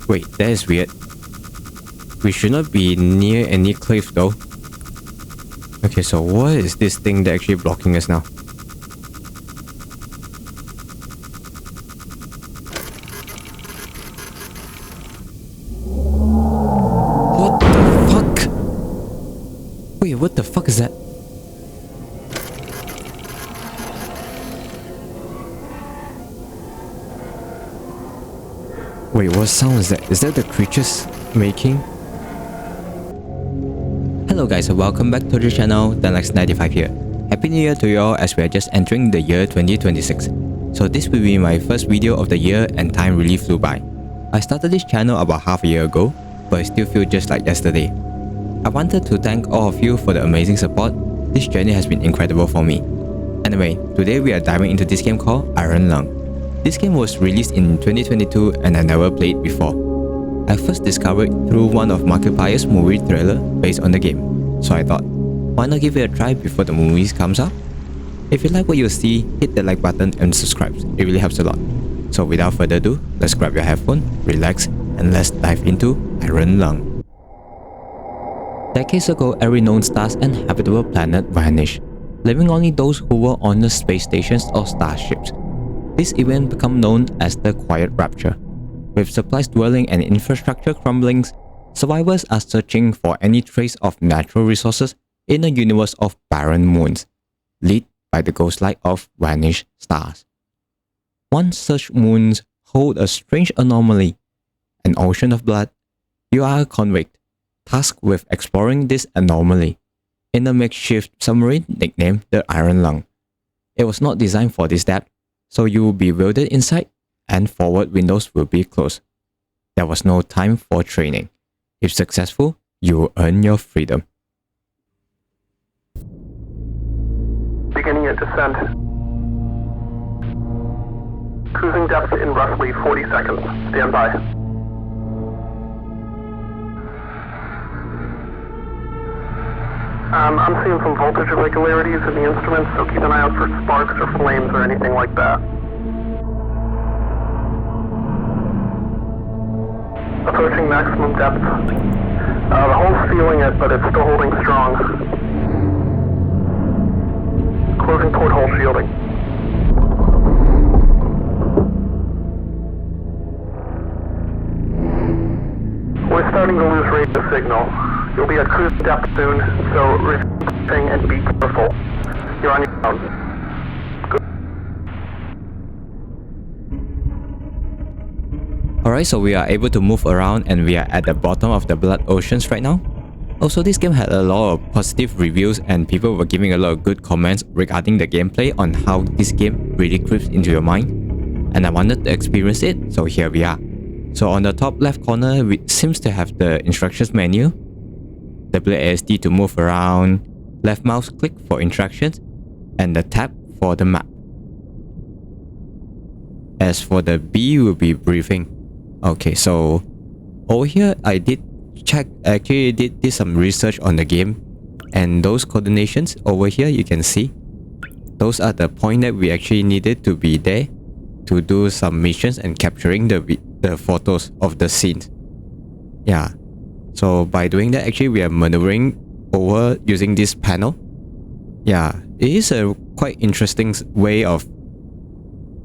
Wait, that is weird. We should not be near any cliff though. Okay, so what is this thing that actually blocking us now? What the fuck? Wait, what the fuck is that? Wait, what sound is that? Is that the creatures making? Hello guys and welcome back to the channel, Nineth95 here. Happy New Year to you all as we are just entering the year 2026. So this will be my first video of the year and time really flew by. I started this channel about half a year ago, but it still feels just like yesterday. I wanted to thank all of you for the amazing support. This journey has been incredible for me. Anyway, today we are diving into this game called Iron Lung. This game was released in 2022 and I never played before. I first discovered through one of Markiplier's movie trailer based on the game, so I thought, why not give it a try before the movie comes out? If you like what you see, hit the like button and subscribe, it really helps a lot. So without further ado, let's grab your headphone, relax, and let's dive into Iron Lung. Decades ago, every known stars and habitable planet vanished, leaving only those who were on the space stations or starships. This event became known as the Quiet Rapture. With supplies dwindling and infrastructure crumbling, survivors are searching for any trace of natural resources in a universe of barren moons, lit by the ghost light of vanished stars. One such moon holds a strange anomaly, an ocean of blood. You are a convict, tasked with exploring this anomaly in a makeshift submarine nicknamed the Iron Lung. It was not designed for this depth, so you will be welded inside and forward windows will be closed. There was no time for training. If successful, you will earn your freedom. Beginning your descent. Cruising depth in roughly 40 seconds. Stand by. I'm seeing some voltage irregularities in the instruments, so keep an eye out for sparks or flames or anything like that. Approaching maximum depth. The hull's feeling it, but it's still holding strong. Closing porthole shielding. We're starting to lose radio signal. You'll be at cruise depth soon, so refreshing and be careful. You're on your own. Alright, so we are able to move around and we are at the bottom of the blood oceans right now. Also, this game had a lot of positive reviews and people were giving a lot of good comments regarding the gameplay on how this game really creeps into your mind. And I wanted to experience it, so here we are. So on the top left corner, it seems to have the instructions menu. WASD to move around, left mouse click for instructions, and the tab for the map. As for the B will be briefing. Okay, so over here I did some research on the game, and those coordinations over here you can see, those are the point that we actually needed to be there to do some missions and capturing the photos of the scenes. Yeah. So by doing that, actually we are maneuvering over using this panel. Yeah, it is a quite interesting way of,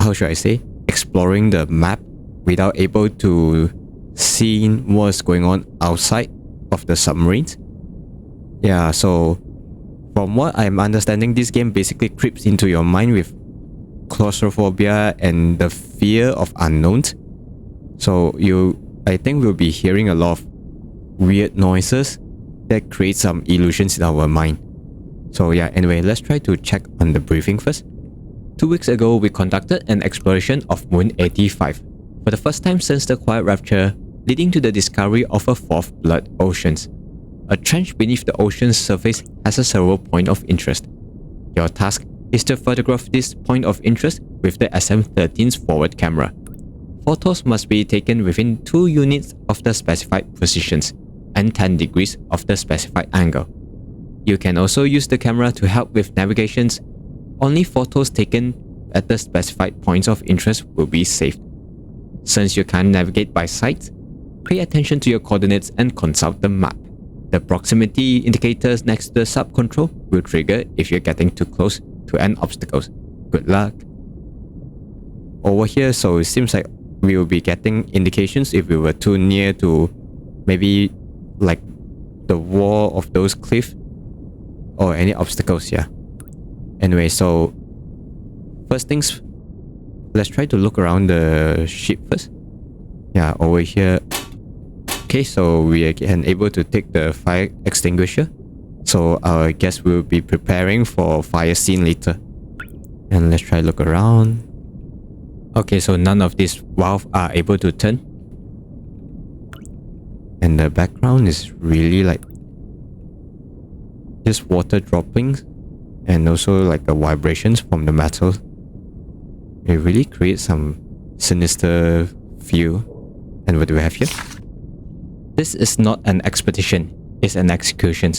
how should I say, exploring the map without able to see what's going on outside of the submarines. Yeah, so from what I'm understanding, this game basically creeps into your mind with claustrophobia and the fear of unknowns. So I think we'll be hearing a lot of weird noises that create some illusions in our mind. So yeah, anyway, let's try to check on the briefing first. 2 weeks ago, we conducted an exploration of Moon 85 for the first time since the Quiet Rapture, leading to the discovery of a fourth blood ocean. A trench beneath the ocean's surface has a several point of interest. Your task is to photograph this point of interest with the SM-13's forward camera. Photos must be taken within 2 units of the specified positions and 10 degrees of the specified angle. You can also use the camera to help with navigations. Only photos taken at the specified points of interest will be saved. Since you can't navigate by sight, pay attention to your coordinates and consult the map. The proximity indicators next to the sub control will trigger if you're getting too close to an obstacle. Good luck. Over here, so it seems like we will be getting indications if we were too near to maybe like the wall of those cliffs or any obstacles. Yeah. Anyway, so first things, let's try to look around the ship first. Yeah, over here. Okay, so we are able to take the fire extinguisher. So I guess we'll be preparing for fire scene later. And let's try look around. Okay, so none of these valves are able to turn. And the background is really like just water droppings and also like the vibrations from the metal. It really creates some sinister feel. And what do we have here? This is not an expedition, it's an execution.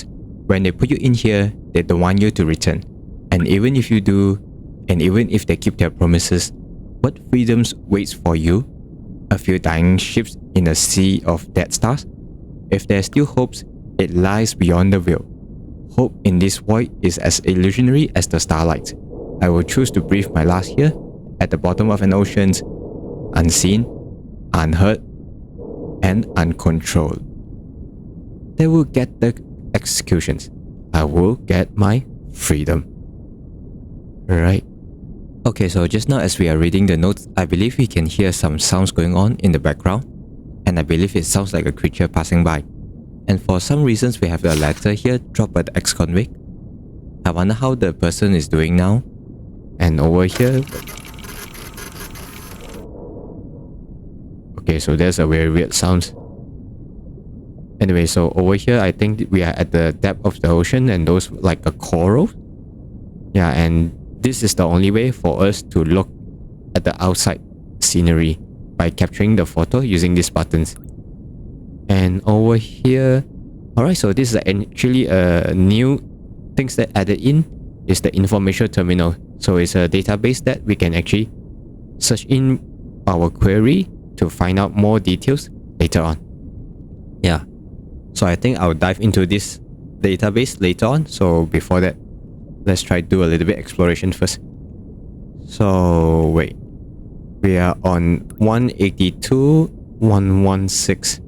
When they put you in here, they don't want you to return. And even if you do, and even if they keep their promises, what freedoms waits for you? A few dying ships in a sea of dead stars? If there's still hopes, it lies beyond the veil. Hope in this void is as illusionary as the starlight. I will choose to breathe my last here, at the bottom of an ocean, unseen, unheard, and uncontrolled. They will get the executions. I will get my freedom. Right. Okay, so just now as we are reading the notes, I believe we can hear some sounds going on in the background. And I believe it sounds like a creature passing by. And for some reasons, we have a letter here dropped by the ex-convict. I wonder how the person is doing now. And over here... Okay, so there's a very weird sound. Anyway, so over here, I think we are at the depth of the ocean and those like a coral. Yeah, and this is the only way for us to look at the outside scenery by capturing the photo using these buttons. And over here, alright, so this is actually a new things that added in is the information terminal. So it's a database that we can actually search in our query to find out more details later on. Yeah, so I think I'll dive into this database later on. So before that, let's try to do a little bit exploration first. So wait, we are on 182, 116.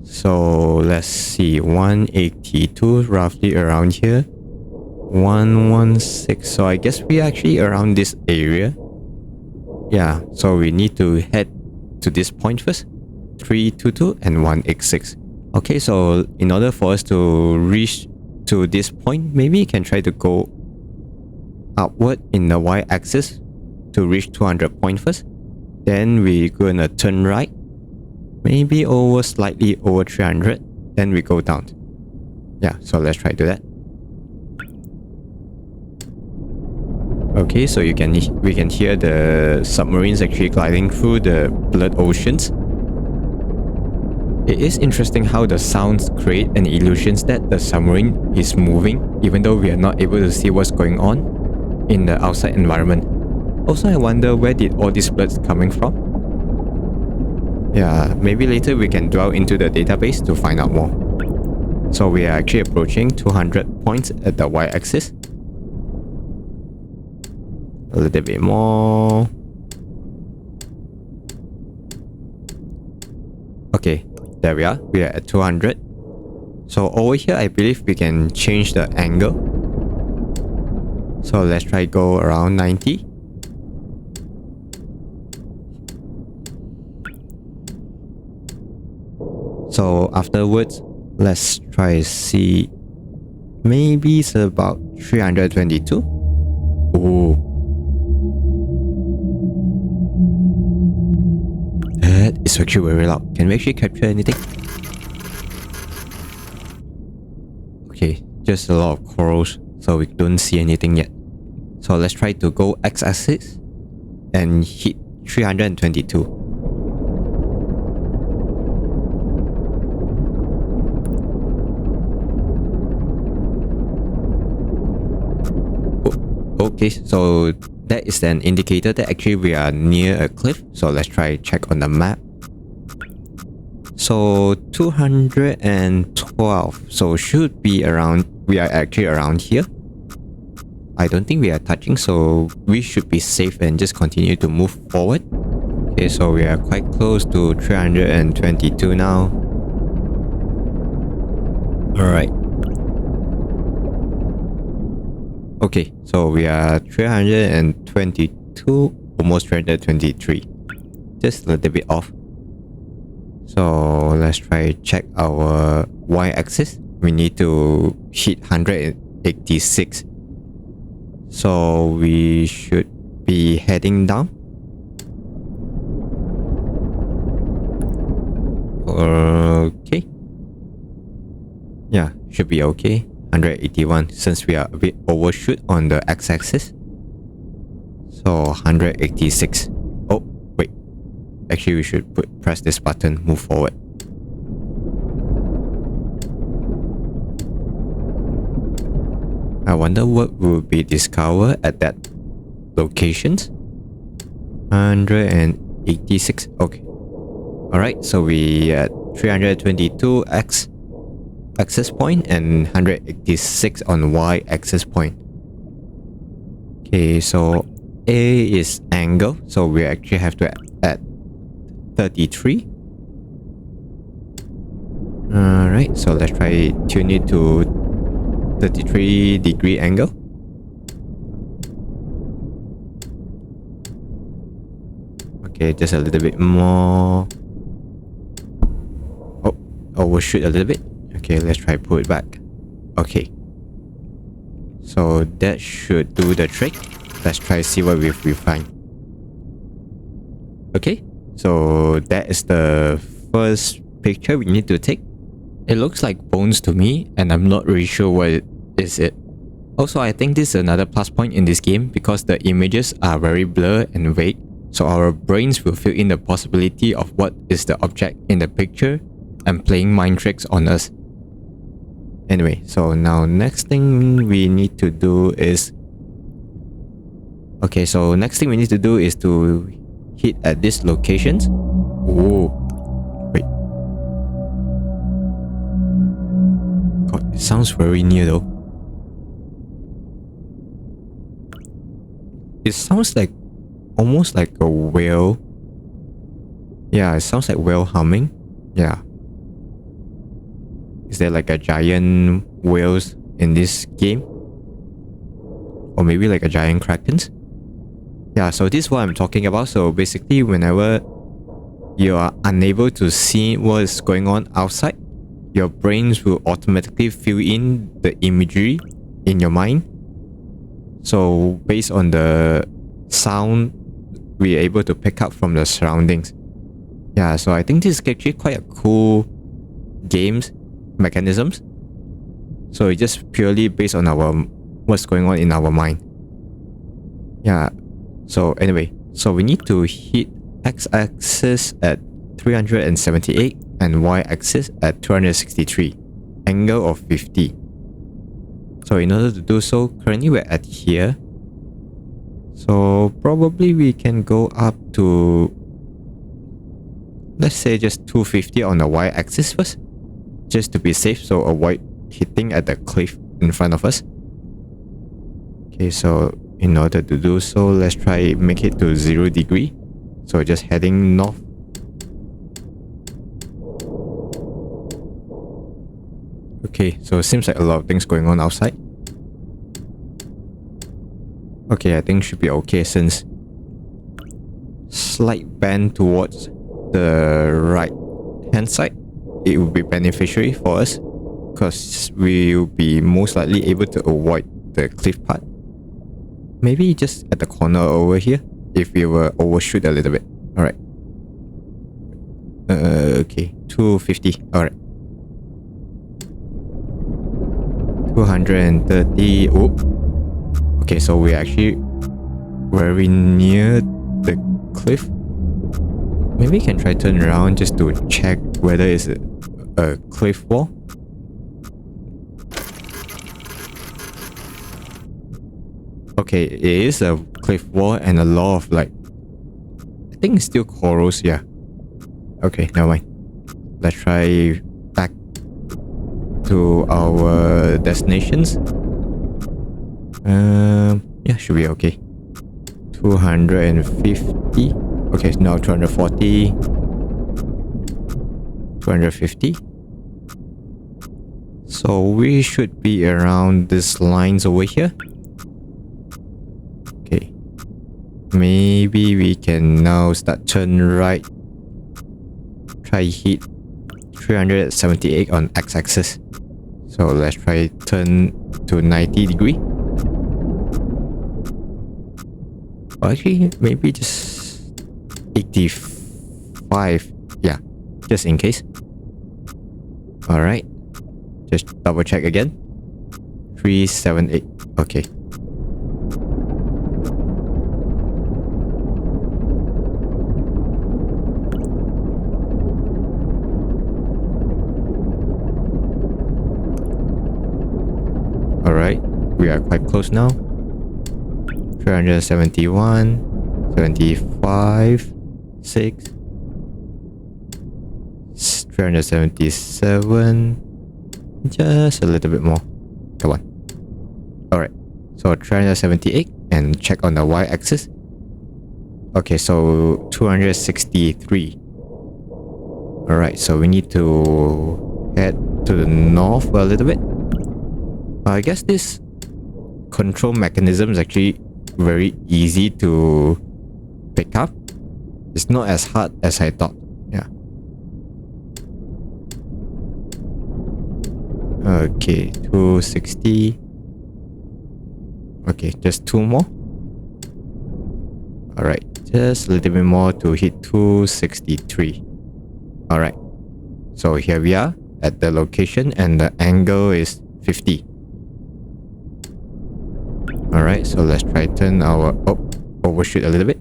So let's see, 182 roughly around here, 116. So I guess we are actually around this area. Yeah, so we need to head to this point first. 322 and 186. Okay, so in order for us to reach to this point, maybe you can try to go upward in the y-axis to reach 200 point first. Then we're gonna turn right, maybe over slightly over 300. Then we go down. Yeah, so let's try to do that. Okay, so we can hear the submarines actually gliding through the blood oceans. It is interesting how the sounds create an illusion that the submarine is moving, even though we are not able to see what's going on in the outside environment. Also, I wonder where did all these bloods coming from? Yeah, maybe later we can delve into the database to find out more. So we are actually approaching 200 points at the y-axis. A little bit more. Okay, there we are. We are at 200. So over here, I believe we can change the angle. So let's try go around 90. So afterwards, let's try see. Maybe it's about 322. Ooh. That is actually very loud. Can we actually capture anything? Okay, just a lot of corals, so we don't see anything yet. So let's try to go x-axis and hit 322. Okay, so that is an indicator that actually we are near a cliff. So let's try check on the map. So 212. So should be around, we are actually around here. I don't think we are touching, so we should be safe and just continue to move forward. Okay, so we are quite close to 322 now. Alright. Okay, so we are 322, almost 323. Just a little bit off. So let's try check our y-axis. We need to hit 186. So we should be heading down. Okay. Yeah, should be okay. 181 since we are a bit overshoot on the x-axis. So 186. Oh, wait. Actually, we should press this button, move forward. I wonder what will be discovered at that locations. 186. Okay. Alright, so we at 322 x axis point and 186 on y axis point. Okay, so A is angle, so we actually have to add 33. Alright, so let's try tune it to 33-degree angle. Okay, just a little bit more. Oh, overshoot a little bit. Okay, let's try pull it back. Okay. So that should do the trick. Let's try see what we find. Okay, so that is the first picture we need to take. It looks like bones to me, and I'm not really sure what it is. Also, I think this is another plus point in this game because the images are very blurred and vague, so our brains will fill in the possibility of what is the object in the picture and playing mind tricks on us. Anyway, so now next thing we need to do is... Okay, so next thing we need to do is to hit at these locations. Oh, wait. God, it sounds very near though. It sounds like almost like a whale. Yeah, it sounds like whale humming. Yeah. Is there like a giant whales in this game? Or maybe like a giant krakens? Yeah, so this is what I'm talking about. So basically, whenever you are unable to see what is going on outside, your brains will automatically fill in the imagery in your mind. So based on the sound we're able to pick up from the surroundings. Yeah, so I think this is actually quite a cool games mechanisms. So it's just purely based on our what's going on in our mind. Yeah. So anyway, so we need to hit x-axis at 378 and y-axis at 263, angle of 50. So in order to do so, currently we're at here. So probably we can go up to, let's say just 250 on the y-axis first, just to be safe, so avoid hitting at the cliff in front of us. Okay, so in order to do so, let's try make it to 0 degree. So just heading north. Okay, so it seems like a lot of things going on outside. Okay, I think should be okay since slight bend towards the right hand side. It will be beneficial for us because we will be most likely able to avoid the cliff part. Maybe just at the corner over here if we were overshoot a little bit. Alright. Okay, 250. Alright. 230. Oh. Okay, so we're actually very near the cliff. Maybe we can try turn around just to check whether it's a cliff wall. Okay, it is a cliff wall and a lot of like, I think it's still corals, yeah. Okay, never mind. let's try back to our destinations. Yeah, should be okay. 250. Okay, now 240. 250. So we should be around these lines over here. Okay. Maybe we can now start turn right. Try hit 378 on x-axis. So let's try turn to 90 degree. Or actually, maybe just 85. Yeah, just in case. Alright. Just double check again. 378. Okay. Alright. We are quite close now. 371. 75. 6. 377. Just a little bit more. Come on. Alright. So 378 and check on the y-axis. Okay, so 263. Alright, so we need to head to the north a little bit. I guess this control mechanism is actually very easy to pick up. It's not as hard as I thought. Yeah. Okay, 260. Okay, just two more. Alright, just a little bit more to hit 263. Alright, so here we are at the location and the angle is 50. Alright, so let's try turn our... Oh, overshoot a little bit.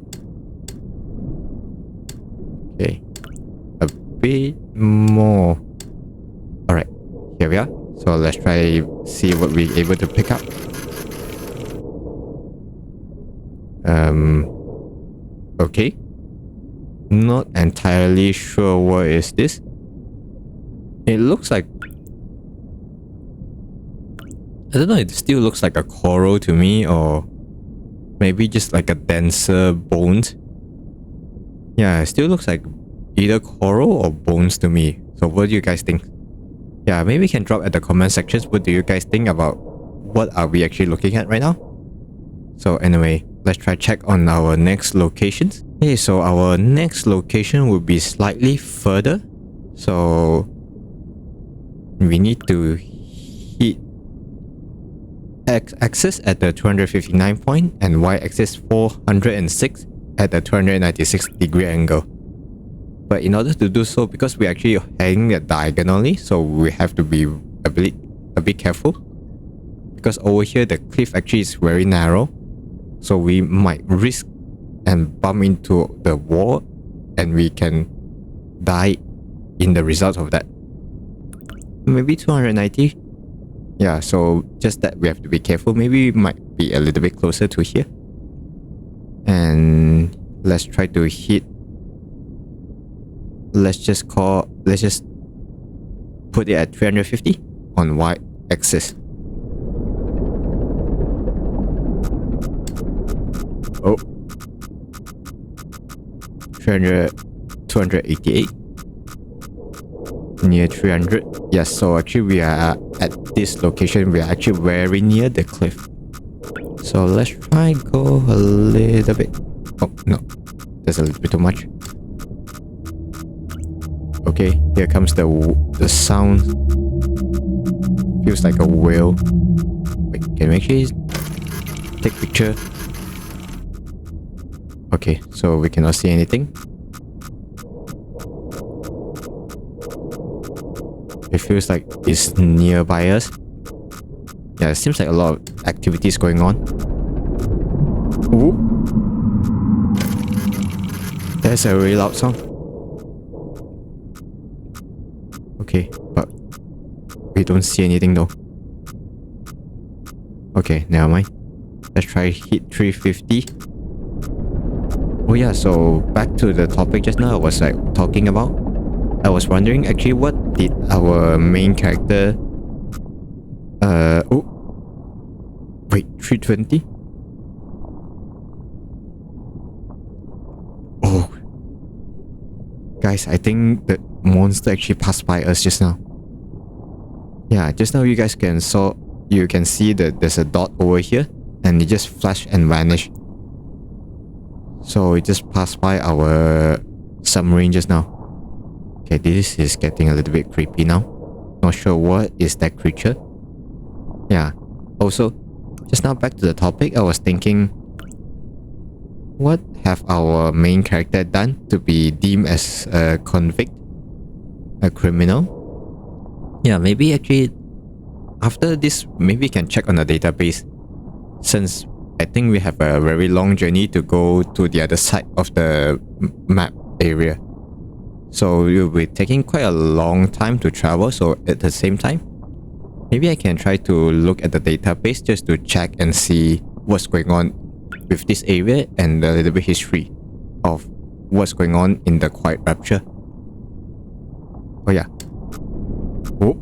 Okay, a bit more. Alright, here we are. So let's try see what we're able to pick up. Okay. Not entirely sure what is this. It looks like... I don't know, it still looks like a coral to me, or maybe just like a denser bones. Yeah, it still looks like either coral or bones to me. So what do you guys think? Yeah, maybe you can drop at the comment sections. What do you guys think about what are we actually looking at right now? So anyway, let's try check on our next locations. Okay, so our next location will be slightly further. So we need to hit x-axis at the 259 point and y-axis 406 at the 296 degree angle. But in order to do so, because we're actually hanging it diagonally, so we have to be a bit careful. Because over here, the cliff actually is very narrow. So we might risk and bump into the wall and we can die in the result of that. Maybe 290. Yeah, so just that we have to be careful. Maybe we might be a little bit closer to here. And let's try to hit... Let's just put it at 350 on y-axis. Oh. 288. Near 300. Yes, so actually we are at this location. We are actually very near the cliff. So let's try go a little bit. Oh, no. That's a little bit too much. Okay, here comes the sound. Feels like a whale. Wait, can we actually take picture? Okay, so we cannot see anything. It feels like it's nearby us. Yeah, it seems like a lot of activities going on. Ooh. That's a really loud sound. Okay, but we don't see anything though. Okay, never mind. Let's try hit 350. Oh yeah, so back to the topic just now I was like talking about. I was wondering actually what did our main character... oh. Wait, 320? Oh. Guys, I think the monster actually passed by us just now. Yeah, just now you guys can see that there's a dot over here and it just flashed and vanished. So it just passed by our submarine just now. Okay, this is getting a little bit creepy now. Not sure what is that creature. Yeah. Also, just now back to the topic, I was thinking, what have our main character done to be deemed as a convict? A criminal? Yeah, maybe actually after this, maybe we can check on the database, since I think we have a very long journey to go to the other side of the map area. So we'll be taking quite a long time to travel, so at the same time, maybe I can try to look at the database just to check and see what's going on with this area and a little bit history of what's going on in the Quiet Rapture. Oh yeah. Oh.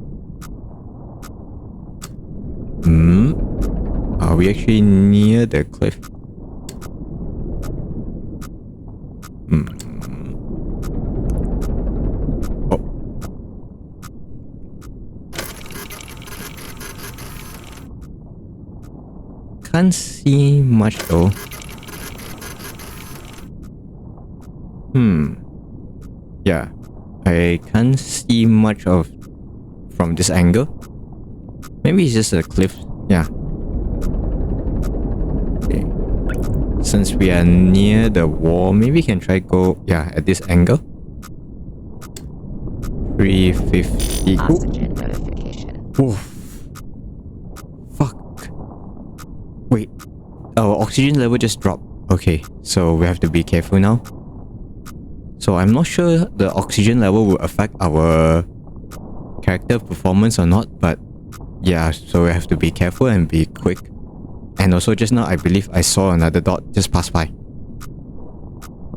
Are we actually near the cliff? Oh. Can't see much though. Yeah, I can't see much of from this angle. Maybe it's just a cliff. Yeah. Okay. Since we are near the wall, maybe we can try go, yeah, at this angle. 350. Oxygen notification. Oof. Fuck. Wait. Our oxygen level just dropped. Okay, so we have to be careful now. So I'm not sure the oxygen level will affect our character performance or not, but yeah, so we have to be careful and be quick. And also just now I believe I saw another dot just pass by.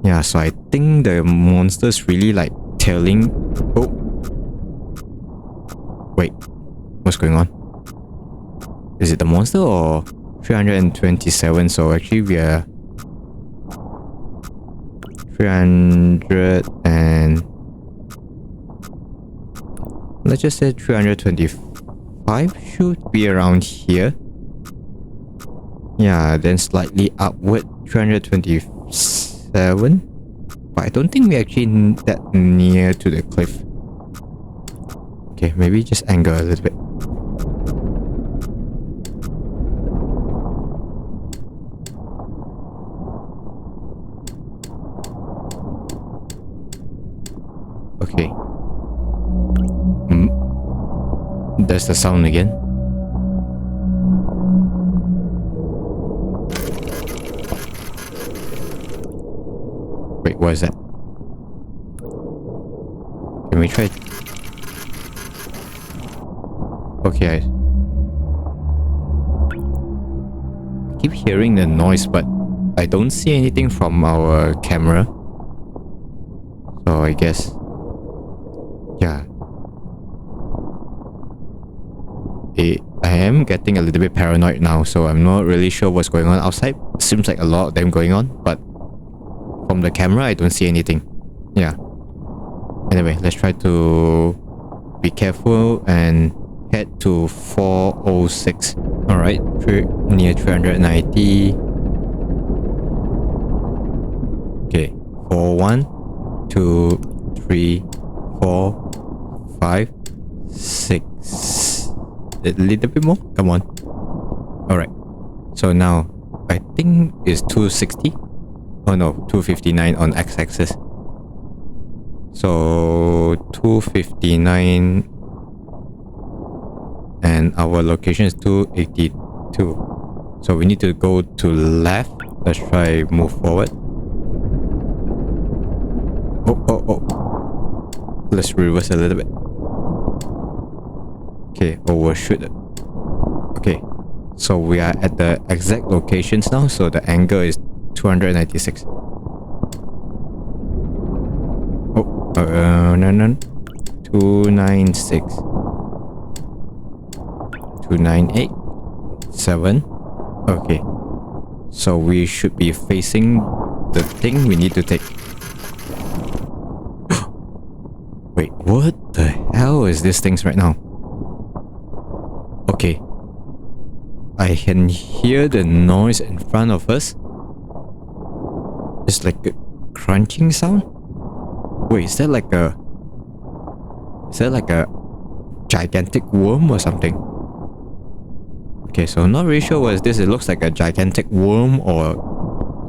Yeah, so I think the monster's really like tailing. Oh. Wait, what's going on? Is it the monster or 327? So actually we are 300 and let's just say 325 should be around here. Yeah, then slightly upward 327, but I don't think we're actually that near to the cliff. Okay, maybe just angle a little bit. Okay. There's the sound again. Wait, what is that? Can we try it? Okay, I keep hearing the noise, but I don't see anything from our camera. So I guess, yeah. I am getting a little bit paranoid now, so I'm not really sure what's going on outside. Seems like a lot of them going on, but from the camera, I don't see anything. Yeah. Anyway, let's try to be careful and head to 406. Alright, near 390. Okay, 41, 2, 3, 4, 5, 6. A little bit more? Come on. Alright. So now, I think it's 260. Oh no, 259 on x-axis. So 259 and our location is 282. So we need to go to left. Let's try move forward. Oh. Let's reverse a little bit. Okay, overshoot it. Okay, so we are at the exact locations now, so the angle is 296. Oh, no. 296 298 7. Okay, so we should be facing the thing we need to take. Wait, what the hell is this thing right now? Okay, I can hear the noise in front of us. It's like a crunching sound. Wait, is that like a gigantic worm or something? Okay, so I'm not really sure what is this. It looks like a gigantic worm or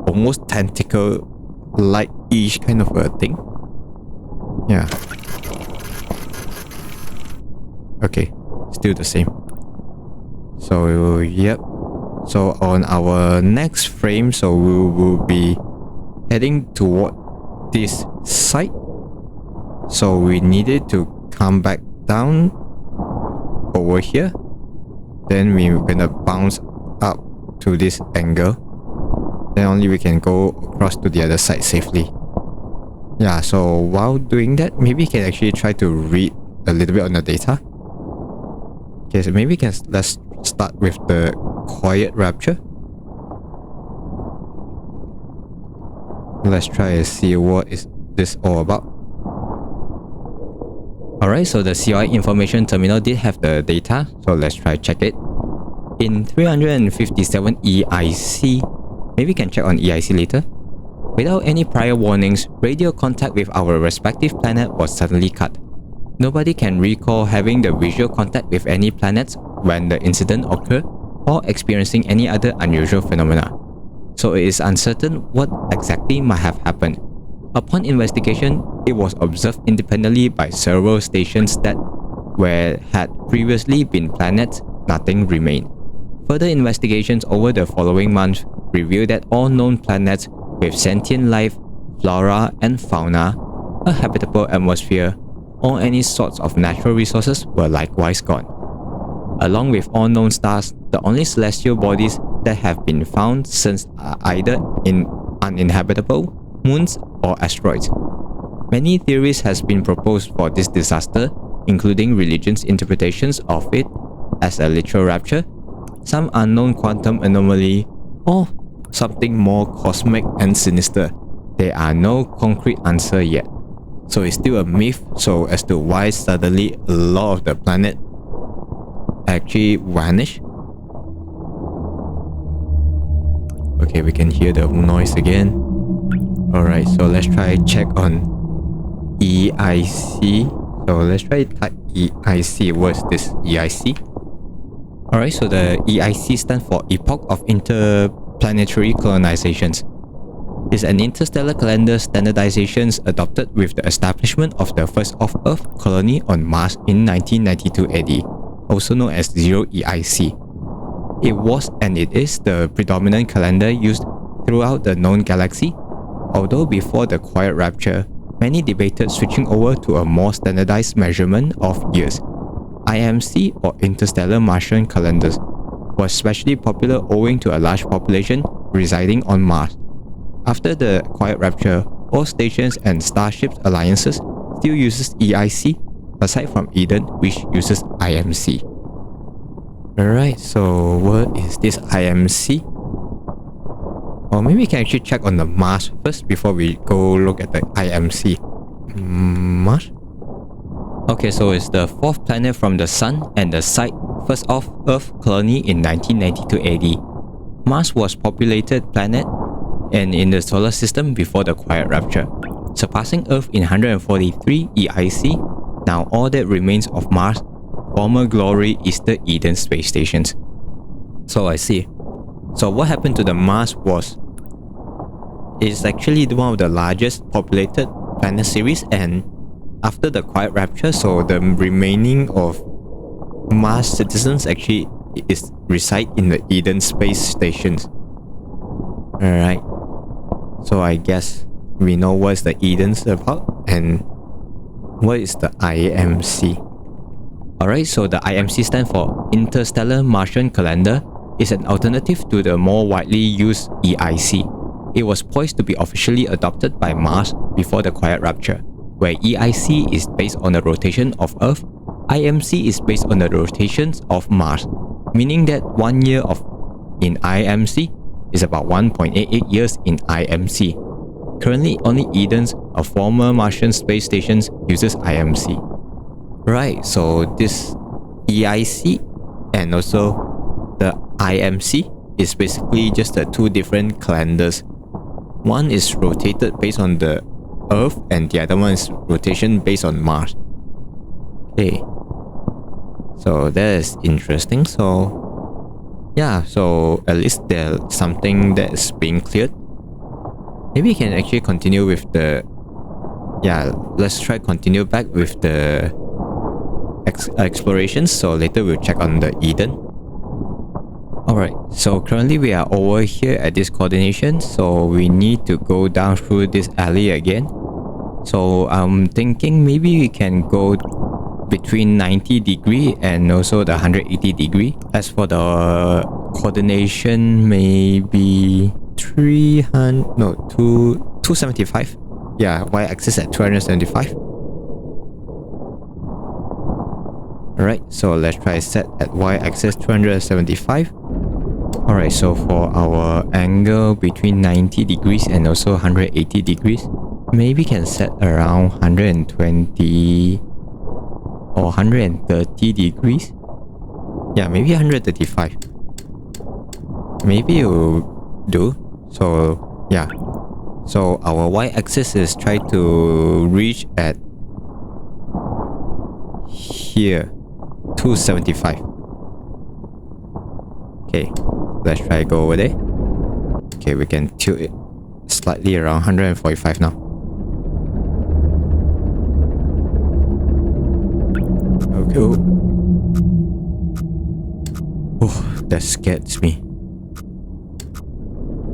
almost tentacle-like-ish kind of a thing. Yeah. Okay, still the same. So, yep. So on our next frame, so we will be heading toward this side. So we needed to come back down over here. Then we're gonna bounce up to this angle. Then only we can go across to the other side safely. Yeah, so while doing that, maybe you can actually try to read a little bit on the data. Okay, so maybe let's start with the quiet rapture. Let's try and see what is this all about. Alright, so the COI information terminal did have the data, so let's try check it. In 357 EIC, maybe we can check on EIC later. Without any prior warnings, radio contact with our respective planet was suddenly cut. Nobody can recall having the visual contact with any planets when the incident occurred or experiencing any other unusual phenomena. So it is uncertain what exactly might have happened. Upon investigation, it was observed independently by several stations that where had previously been planets, nothing remained. Further investigations over the following months revealed that all known planets with sentient life, flora and fauna, a habitable atmosphere, or any sorts of natural resources were likewise gone. Along with all known stars, the only celestial bodies that have been found since are either uninhabitable, moons, or asteroids. Many theories has been proposed for this disaster, including religions' interpretations of it as a literal rapture, some unknown quantum anomaly, or something more cosmic and sinister. There are no concrete answer yet. So it's still a myth so as to why suddenly a lot of the planet actually vanished. Okay, we can hear the noise again. Alright, so let's try check on EIC. So let's try type EIC. What's this EIC? Alright, so the EIC stands for Epoch of Interplanetary Colonizations. It's an interstellar calendar standardizations adopted with the establishment of the first off-Earth colony on Mars in 1992 AD, also known as 0EIC. It was and it is the predominant calendar used throughout the known galaxy, although before the quiet rapture, many debated switching over to a more standardized measurement of years. IMC or Interstellar Martian Calendars was especially popular owing to a large population residing on Mars. After the quiet rapture, all stations and Starship alliances still uses EIC, aside from Eden, which uses IMC. Alright, so what is this IMC? Or maybe we can actually check on the Mars first before we go look at the IMC. Mars? Okay, so it's the fourth planet from the Sun and the site first off-Earth colony in 1992 AD. Mars was populated planet and in the solar system before the quiet rapture, surpassing Earth in 143 EIC. Now all that remains of Mars, former glory, is the Eden space stations. So I see. So what happened to the Mars was, it's actually one of the largest populated planet series, and after the quiet rapture, so the remaining of Mars citizens actually reside in the Eden space stations. Alright. So I guess we know what's the Eden's about and what is the IMC. Alright, so the IMC stands for Interstellar Martian Calendar. It's an alternative to the more widely used EIC. It was poised to be officially adopted by Mars before the quiet rapture. where EIC is based on the rotation of Earth, IMC is based on the rotations of Mars, meaning that 1 year in IMC is about 1.88 years in IMC. Currently, only Eden's, a former Martian space station, uses IMC. Right, so this EIC and also the IMC is basically just the two different calendars. One is rotated based on the Earth and the other one is rotation based on Mars. Okay, so that is interesting. So yeah, so at least there's something that is being cleared. Maybe we can actually continue with the... Yeah, let's try continue back with the explorations. So later we'll check on the Eden. Alright, so currently we are over here at this coordination. So we need to go down through this alley again. So I'm thinking maybe we can go between 90 degree and also the 180 degree. As for the coordination, maybe 275. Yeah, y-axis at 275. Alright, so let's try set at y-axis 275. Alright, so for our angle between 90 degrees and also 180 degrees, maybe can set around 120 or 130 degrees. Yeah, maybe 135. Maybe you'll do. So yeah, so our y-axis is try to reach at here, 275. Okay, let's try go over there. Okay, we can tilt it slightly around 145 now. Okay. Oh, that scares me.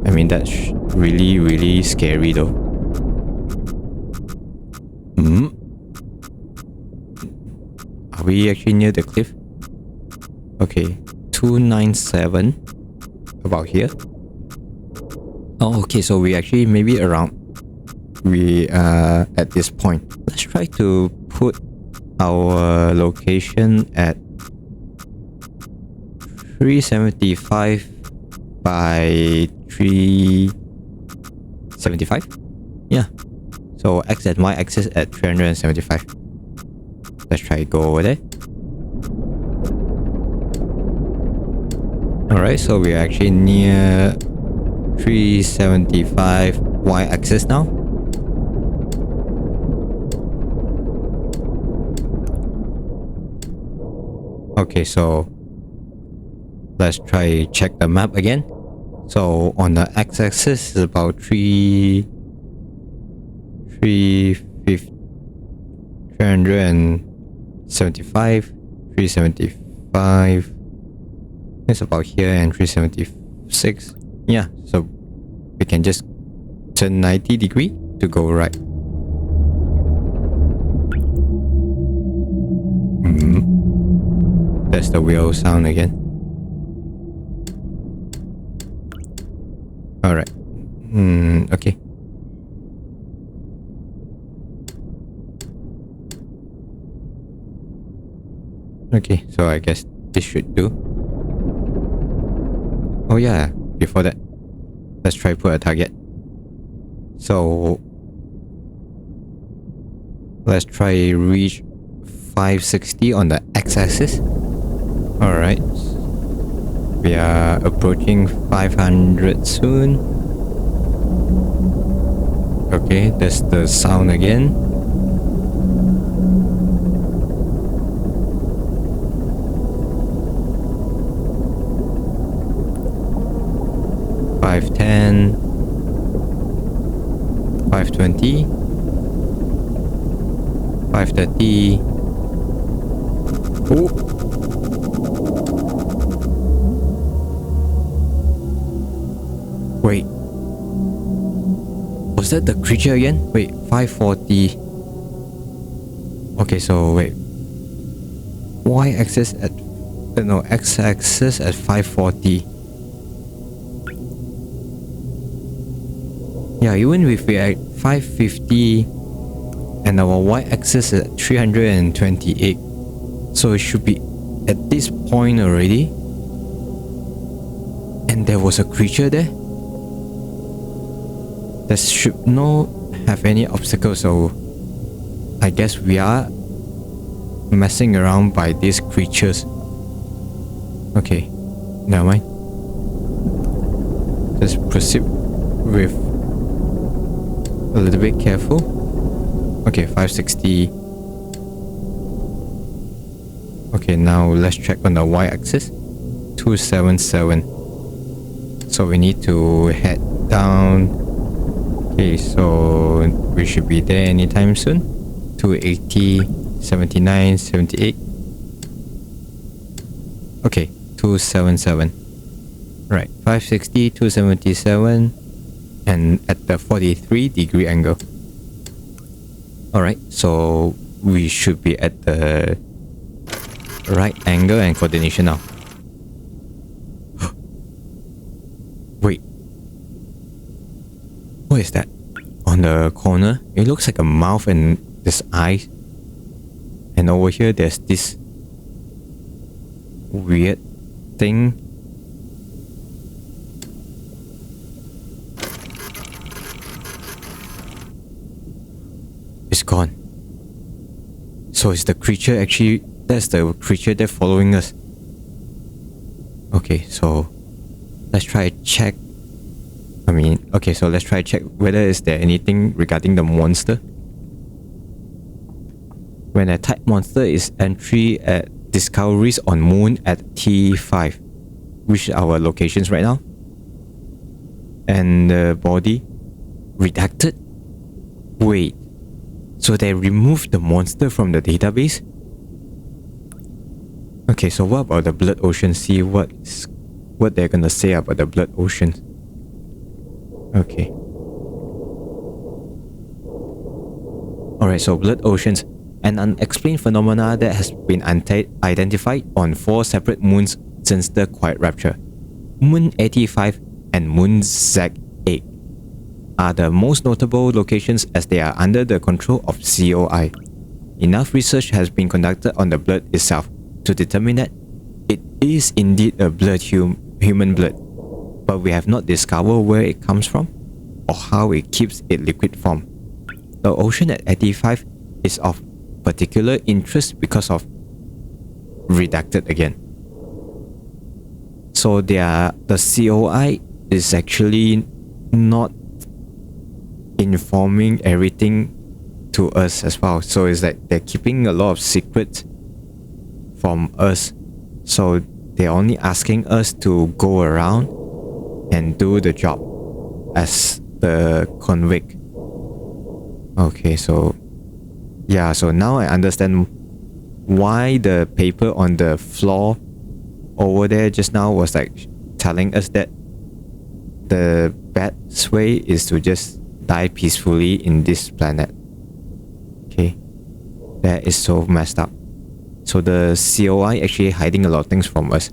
I mean, that's really, really scary though. Are we actually near the cliff? Okay, 297. About here. Oh, okay, so we actually maybe around... We are at this point. Let's try to put our location at 375 by 375. Yeah, so x and y axis at 375. Let's try go over there. Alright, so we are actually near 375 y axis now. Okay, so let's try check the map again. So on the x-axis is about 375, 375. It's about here and 376. Yeah, so we can just turn 90 degree to go right. That's the wheel sound again. Alright. Okay. Okay, so I guess this should do. Oh yeah, before that, let's try put a target. So let's try reach 560 on the x-axis. Alright. We are approaching 500 soon. Okay, that's the sound again. $510, $520, $530. Oh. Wait. Was that the creature again? Wait, 540. Okay, so wait. Y-axis at... No, x-axis at 540. Yeah, even if we are at 550, and our y-axis is at 328. So it should be at this point already. And there was a creature there. There should not have any obstacles, so I guess we are messing around by these creatures. Okay, never mind. Just proceed with a little bit careful. Okay, 560. Okay, now let's check on the y-axis. 277. So we need to head down. Okay, so we should be there anytime soon. 280, 79, 78. Okay, 277. Right, 560, 277, and at the 43-degree angle. Alright, so we should be at the right angle and coordination now. Wait. What is that? On the corner, it looks like a mouth and this eyes. And over here, there's this weird thing. It's gone. So is the creature actually... That's the creature that's following us. Okay, so let's try to check. So let's try to check whether is there anything regarding the monster. When I type monster is entry at discoveries on moon at T5, which are our locations right now. And the body redacted. Wait, so they removed the monster from the database? Okay, so what about the blood ocean? See what they're gonna say about the blood ocean. Okay. Alright, so blood oceans, an unexplained phenomena that has been identified on 4 separate moons since the quiet rapture. Moon 85 and Moon Z8 are the most notable locations as they are under the control of COI. Enough research has been conducted on the blood itself to determine that it is indeed a human blood, but we have not discovered where it comes from or how it keeps its liquid form. The ocean at 85 is of particular interest because of redacted again. So the COI is actually not informing everything to us as well. So it's like they're keeping a lot of secrets from us. So they're only asking us to go around and do the job as the convict. Okay, so yeah, so now I understand why the paper on the floor over there just now was like telling us that the best way is to just die peacefully in this planet. Okay, that is so messed up. So the COI actually hiding a lot of things from us.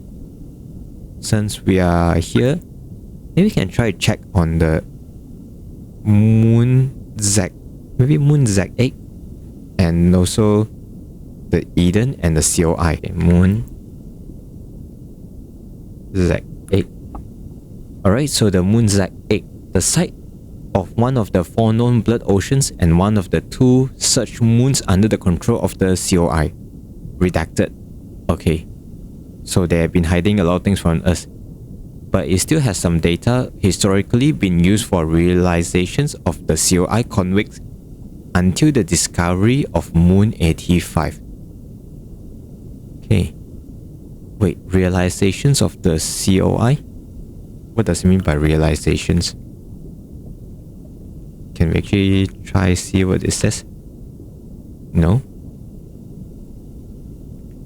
Since we are here, maybe we can try to check on the Moon Z, maybe Moon Z8, and also the Eden and the COI. Moon Z8. Alright, so the Moon Z8, the site of one of the 4 known blood oceans and one of the 2 such moons under the control of the COI. Redacted. Okay, so they have been hiding a lot of things from us, but it still has some data historically been used for realizations of the COI convicts until the discovery of Moon 85. Okay, wait, realizations of the COI? What does it mean by realizations? Can we actually try see what it says? No?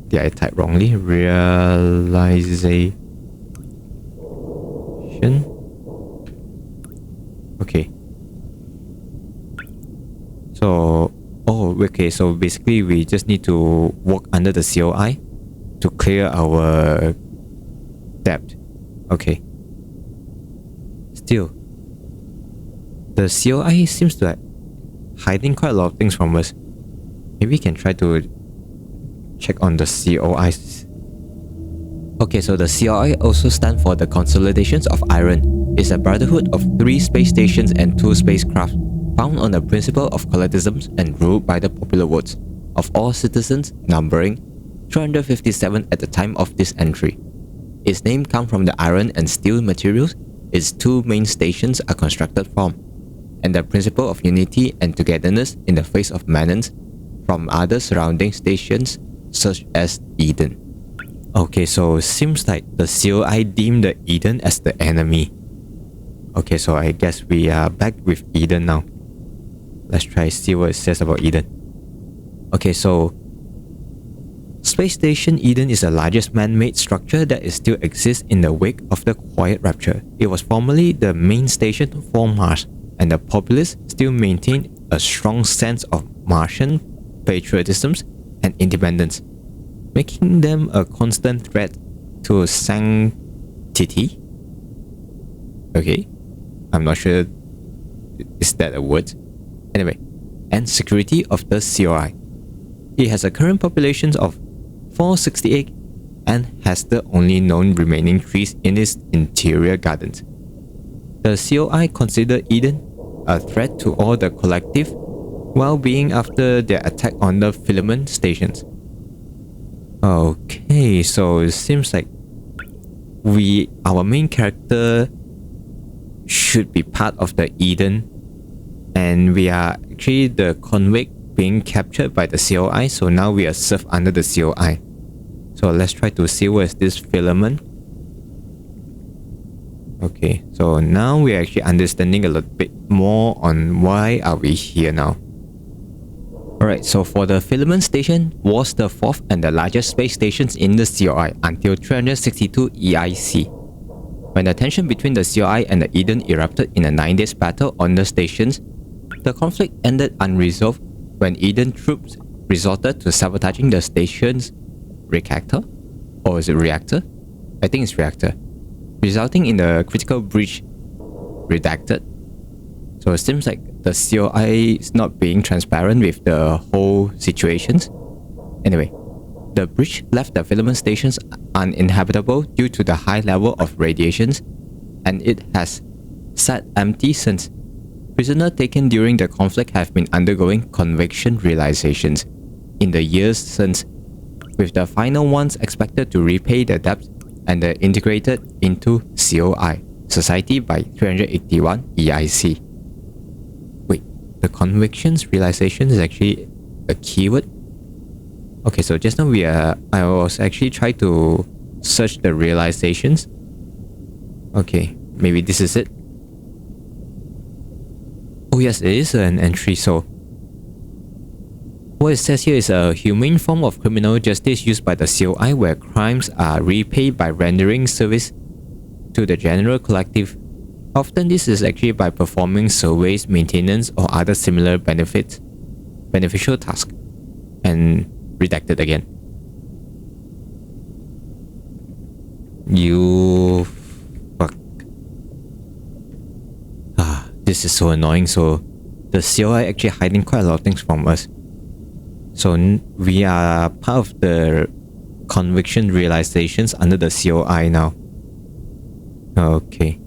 Did I type wrongly? Realization. Okay. So, okay, so basically we just need to walk under the COI to clear our debt. Okay. Still, the COI seems to hiding quite a lot of things from us. Maybe we can try to check on the COIs. Okay, so the COI also stands for the Consolidations of Iron. It's a brotherhood of 3 space stations and 2 spacecraft, found on the principle of collectivism and ruled by the popular votes of all citizens, numbering 357 at the time of this entry. Its name comes from the iron and steel materials its 2 main stations are constructed from, and the principle of unity and togetherness in the face of menace from other surrounding stations such as Eden. Okay, so seems like the COI deemed the Eden as the enemy. Okay, so I guess we are back with Eden now. Let's try see what it says about Eden. Okay, so Space Station Eden is the largest man-made structure that still exists in the wake of the Quiet Rapture. It was formerly the main station for Mars, and the populace still maintained a strong sense of Martian patriotism and independence, making them a constant threat to sanctity. Okay, I'm not sure is that a word. Anyway, and security of the COI. It has a current population of 468 and has the only known remaining trees in its interior gardens. The COI consider Eden a threat to all the collective well-being after their attack on the filament stations. Okay, so it seems like our main character should be part of the Eden, and we are actually the convict being captured by the COI, so now we are served under the COI. So let's try to see what is this filament. Okay, so now we are actually understanding a little bit more on why are we here now. Alright, so for the filament station was the 4th and the largest space stations in the COI until 362 EIC. When the tension between the COI and the Eden erupted in a 9-day battle on the stations, the conflict ended unresolved when Eden troops resorted to sabotaging the station's reactor, or is it reactor? I think it's reactor, resulting in a critical breach. Redacted. So it seems like the COI is not being transparent with the whole situations. Anyway, the breach left the filament stations uninhabitable due to the high level of radiations, and it has sat empty since. Prisoners taken during the conflict have been undergoing conviction realizations in the years since, with the final ones expected to repay the debt and integrated into COI society by 381 EIC. Wait, the convictions realization is actually a keyword? Okay, so just now I was actually trying to search the realizations. Okay, maybe this is it. Oh yes, it is an entry. So what it says here is a humane form of criminal justice used by the COI where crimes are repaid by rendering service to the general collective. Often this is actually by performing surveys, maintenance, or other similar beneficial tasks. And redacted again. You fuck. This is so annoying. So the COI actually hiding quite a lot of things from us. So we are part of the conviction realizations under the COI now. Okay.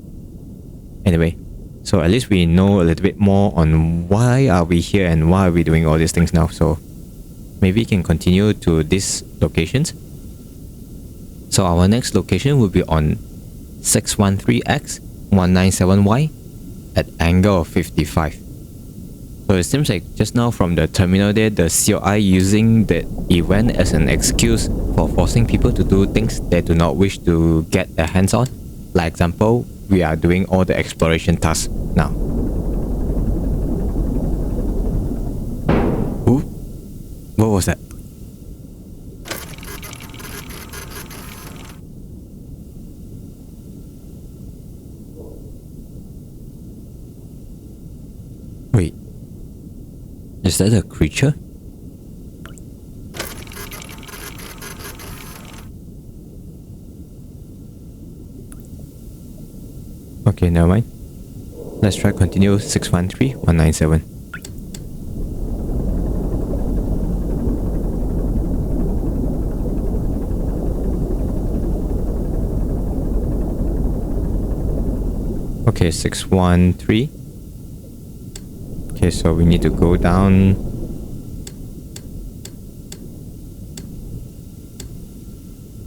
Anyway, so at least we know a little bit more on why are we here and why are we doing all these things now. So maybe we can continue to these locations. So our next location will be on 613X 197Y at angle of 55. So it seems like just now from the terminal there, the COI using the event as an excuse for forcing people to do things they do not wish to get their hands on. Like example, we are doing all the exploration tasks now. Ooh, what was that? Wait, is that a creature? Okay, never mind. Let's try continue 613-197. Okay, 613. Okay, so we need to go down.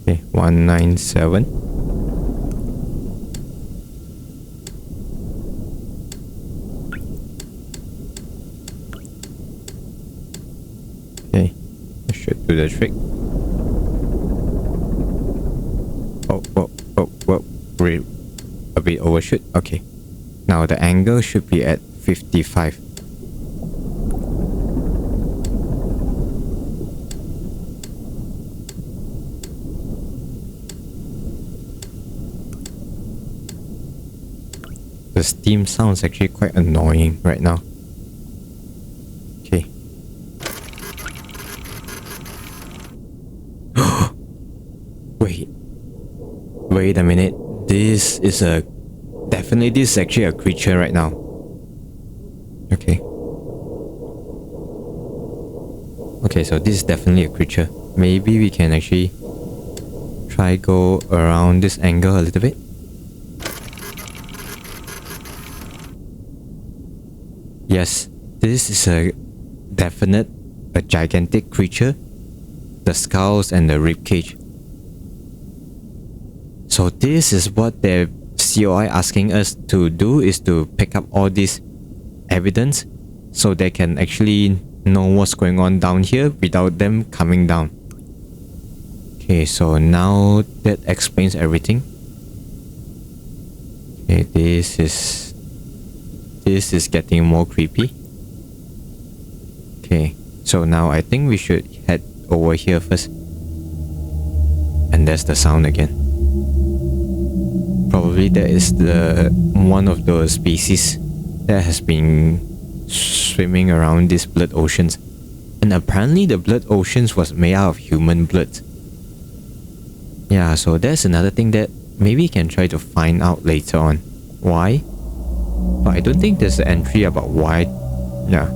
Okay, 197. Okay, that should do the trick. Whoa. A bit overshoot. Okay. Now the angle should be at 55. The steam sounds actually quite annoying right now. Okay. Wait a minute. This is actually a creature right now. Okay. Okay, so this is definitely a creature. Maybe we can actually try go around this angle a little bit. Yes, this is a gigantic creature. The skulls and the ribcage. So this is what the COI asking us to do, is to pick up all this evidence so they can actually know what's going on down here without them coming down. Okay, so now that explains everything. Okay, this is getting more creepy. Okay, so now I think we should head over here first. And there's the sound again. Probably that is one of those species that has been swimming around these blood oceans. And apparently the blood oceans was made out of human blood. Yeah, so that's another thing that maybe we can try to find out later on. Why? But I don't think there's an entry about why. Yeah.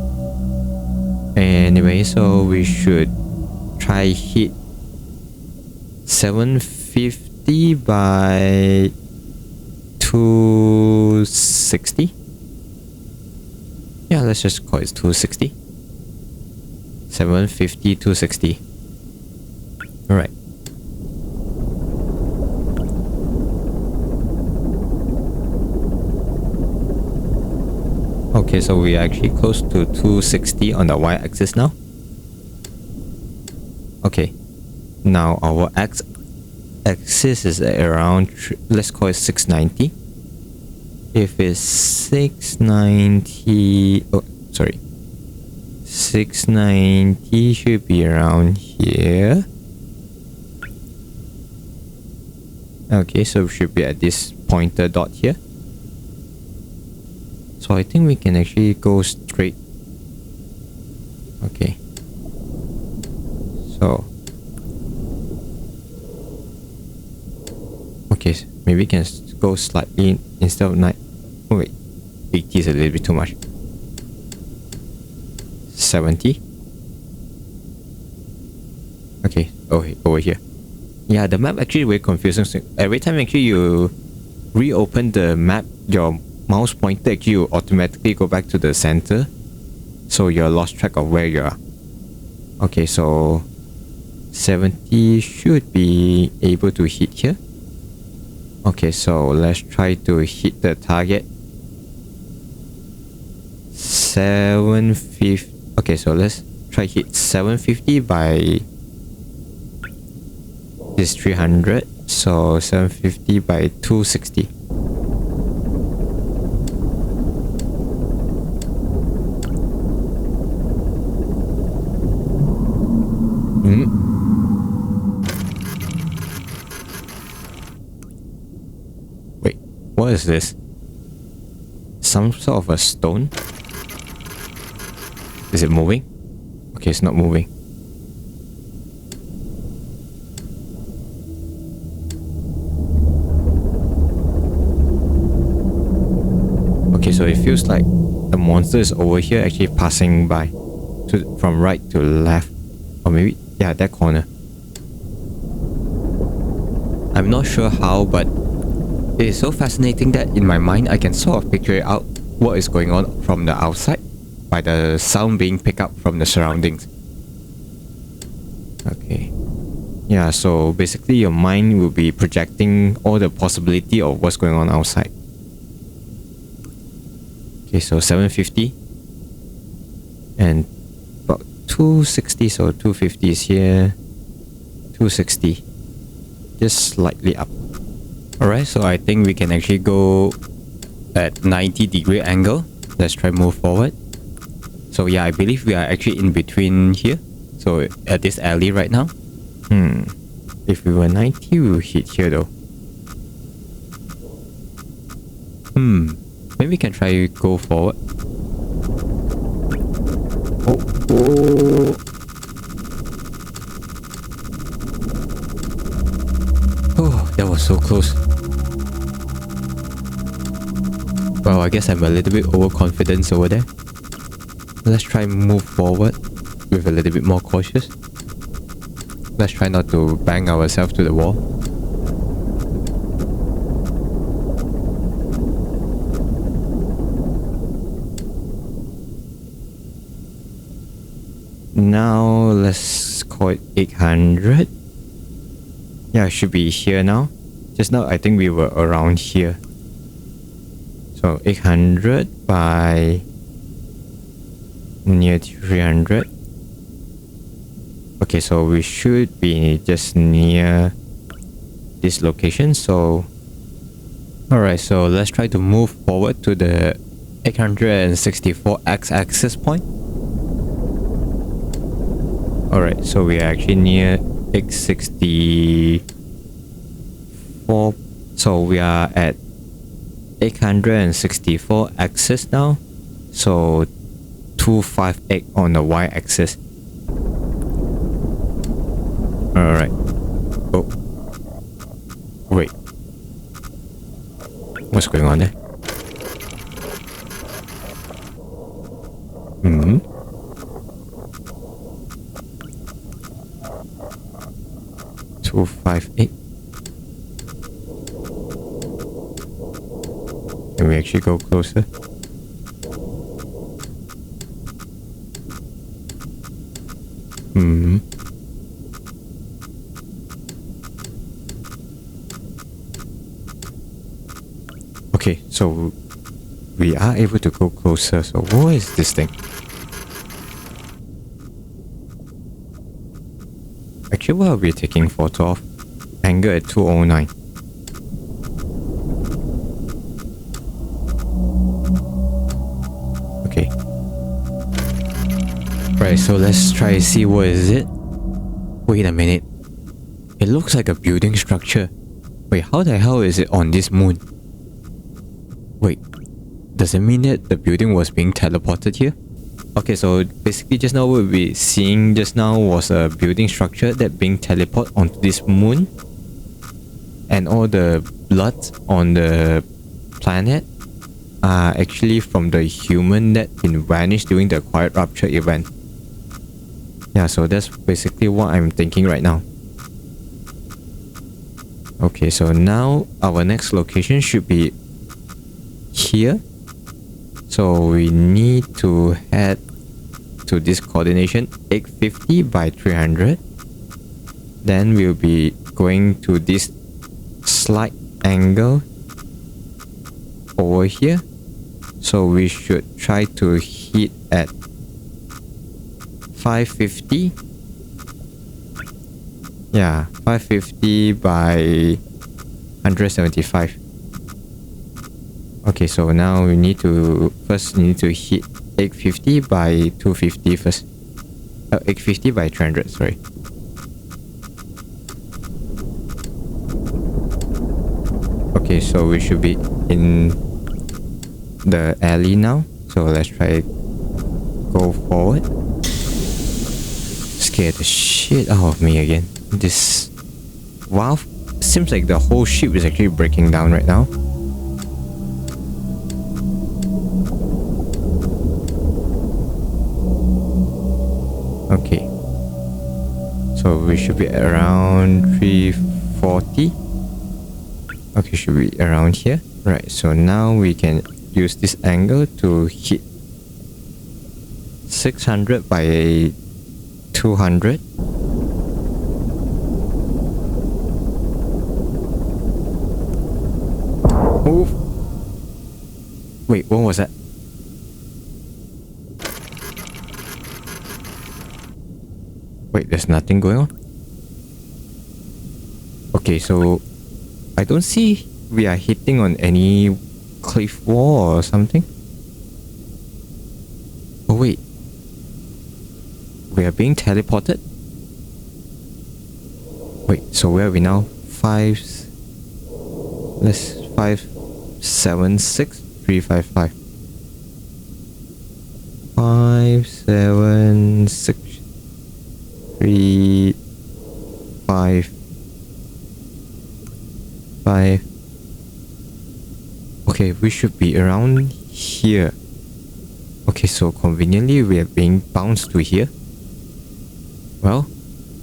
Anyway, so we should try hit 750 by 260. Yeah, let's just call it 260. 750, 260. Alright. Okay, so we are actually close to 260 on the y-axis now. Okay. Now our x-axis is around, let's call it 690. If it's 690, 690 should be around here. Okay, so we should be at this pointer dot here. So I think we can actually go straight. Okay. So. Okay, maybe we can go slightly instead of 9. Oh wait, 80 is a little bit too much. 70. Okay, over here. Yeah, the map actually very confusing. So every time actually you reopen the map, your mouse pointer actually will automatically go back to the center. So you're lost track of where you are. Okay, so 70 should be able to hit here. Okay, so let's try to hit the target. 750. Okay, so let's try hit 750 by this 300. So 750 by 260. Wait, what is this? Some sort of a stone? Is it moving? Okay, it's not moving. Okay, so it feels like the monster is over here actually passing by from right to left. Or maybe, yeah, that corner. I'm not sure how, but It is so fascinating that in my mind I can sort of picture out what is going on from the outside by the sound being picked up from the surroundings. Okay. Yeah, so basically your mind will be projecting all the possibility of what's going on outside. Okay, so 750 and about 260, so 250 is here, 260, just slightly up. Alright, so I think we can actually go at 90-degree angle. Let's try move forward. So yeah, I believe we are actually in between here. So at this alley right now. If we were 90, we will hit here though. Maybe we can try go forward. Oh, that was so close. Well, I guess I'm a little bit overconfident over there. Let's try move forward with a little bit more cautious. Let's try not to bang ourselves to the wall. Now let's call it 800. Yeah, it should be here now. Just now I think we were around here. So 800 by near 300. Okay, so we should be just near this location. So alright, so let's try to move forward to the 864 x-axis point. Alright, so we are actually near 864. So we are at 864 axis now. So 258 on the y-axis. Alright. Oh. Wait. What's going on there? 258. Can we actually go closer? Okay, so we are able to go closer. So what is this thing? Actually, what are we taking photo of? Angle at 209. Okay. Right, so let's try to see what is it. Wait a minute. It looks like a building structure. Wait, how the hell is it on this moon? Wait, does it mean that the building was being teleported here? Okay, so basically just now what we're seeing just now was a building structure that being teleported onto this moon. And all the blood on the planet are actually from the human that been vanished during the quiet rupture event. Yeah, so that's basically what I'm thinking right now. Okay, so now our next location should be here. So we need to head to this coordination 850 by 300. Then we'll be going to this slight angle over here. So we should try to hit at 550. Yeah, 550 by 175. Okay, so now we need to first hit 850 by 250 first. 850 by 300, sorry. Okay, so we should be in the alley now. So let's try go forward. Scared the shit out of me again. This valve seems like the whole ship is actually breaking down right now. Okay, so we should be around 340. Okay, should be around here. Right, so now we can use this angle to hit 600 by 200. Oh! Wait, what was that? Wait, there's nothing going on? Okay, so I don't see we are hitting on any cliff wall or something. Oh wait, we are being teleported? Wait, so where are we now? 5 7 6 3 5 5 5 7 6 3 5 5. Okay, we should be around here. Okay, so conveniently we are being bounced to here. Well,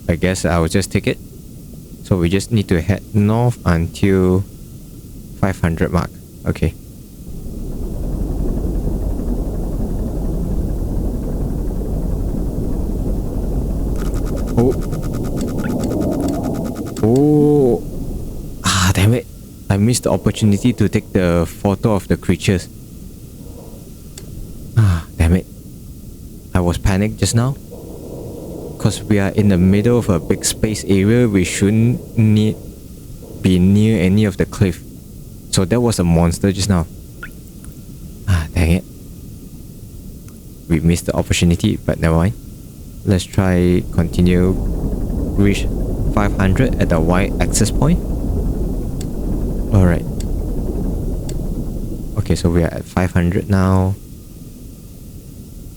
I guess I will just take it. So we just need to head north until 500 mark. Okay. Oh. Oh. Ah, damn it. I missed the opportunity to take the photo of the creatures. Ah, damn it. I was panicked just now. Because we are in the middle of a big space area, we shouldn't be near any of the cliff. So that was a monster just now. Ah, dang it. We missed the opportunity, but never mind. Let's try continue reach 500 at the y-axis point. Alright. Okay, so we are at 500 now.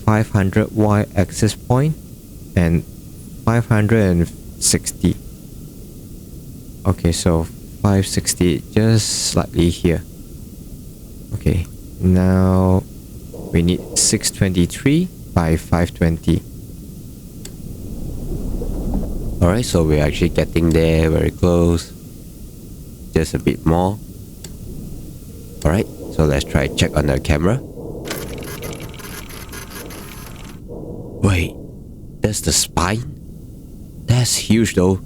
500 y-axis point and 560. Okay, so 560 just slightly here. Okay, now we need 623 by 520. Alright, so we're actually getting there, very close. Just a bit more. Alright, so let's try check on the camera. Wait, that's the spine? That's huge though.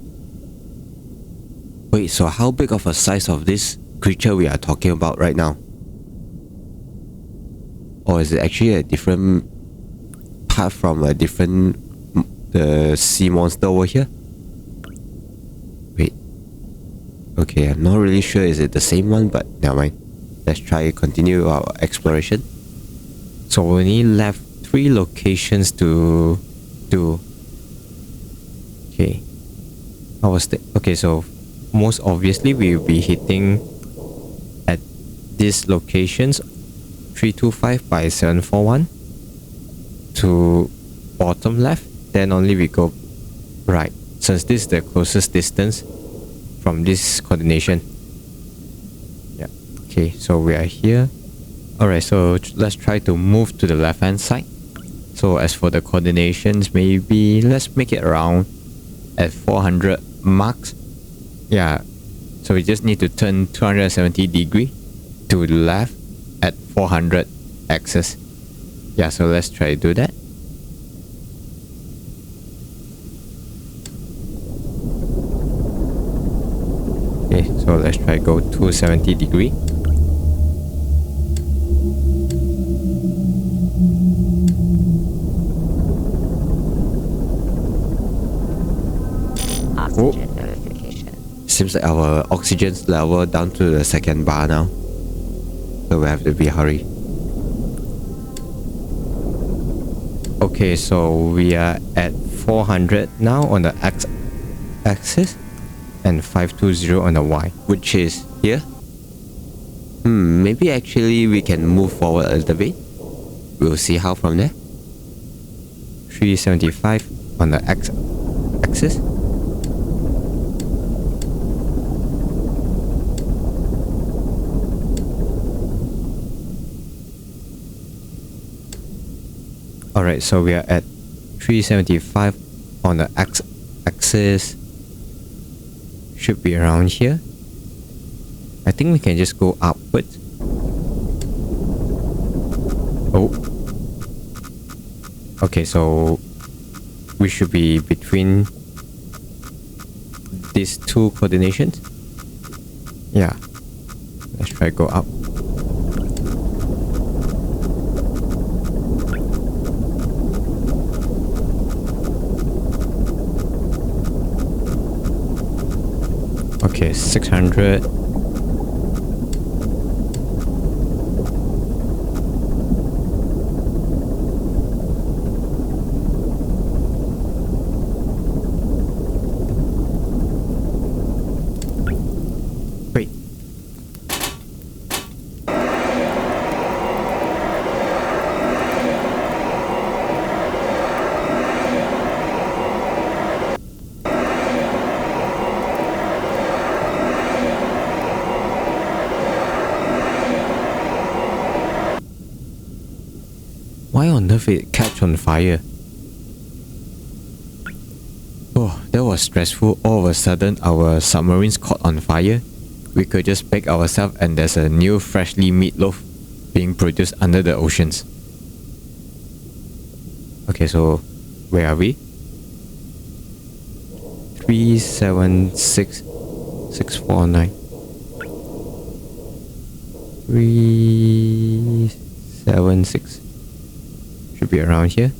Wait, so how big of a size of this creature we are talking about right now? Or is it actually a different part from a different the sea monster over here? Wait. Okay, I'm not really sure is it the same one, but never mind. Let's try continue our exploration. So we only left 3 locations to do. Okay. Okay, so most obviously we will be hitting at these locations 325 by 741 to bottom left, then only we go right, since this is the closest distance from this coordination. Yeah. Okay, so we are here. Alright, so let's try to move to the left hand side. So as for the coordinations, maybe let's make it around at 400 marks. Yeah, so we just need to turn 270 degree to the left at 400 axis. Yeah, so let's try to do that. Okay, so let's try go 270 degree. Oxygen notification. Seems like our oxygen level down to the second bar now. So we have to be hurry. Okay, so we are at 400 now on the x-axis and 520 on the y, which is here. Maybe actually we can move forward a little bit. We'll see how from there. 375 on the x-axis. Alright, so we are at 375 on the x-axis. Should be around here. I think we can just go upwards. Oh. Okay, so we should be between these two coordinations. Yeah. Let's try go up. Okay, 600. Wait. Why on earth it catch on fire? Oh, that was stressful. All of a sudden, our submarines caught on fire. We could just bake ourselves and there's a new freshly meatloaf being produced under the oceans. Okay, so where are we? 376649. 376. Should be around here.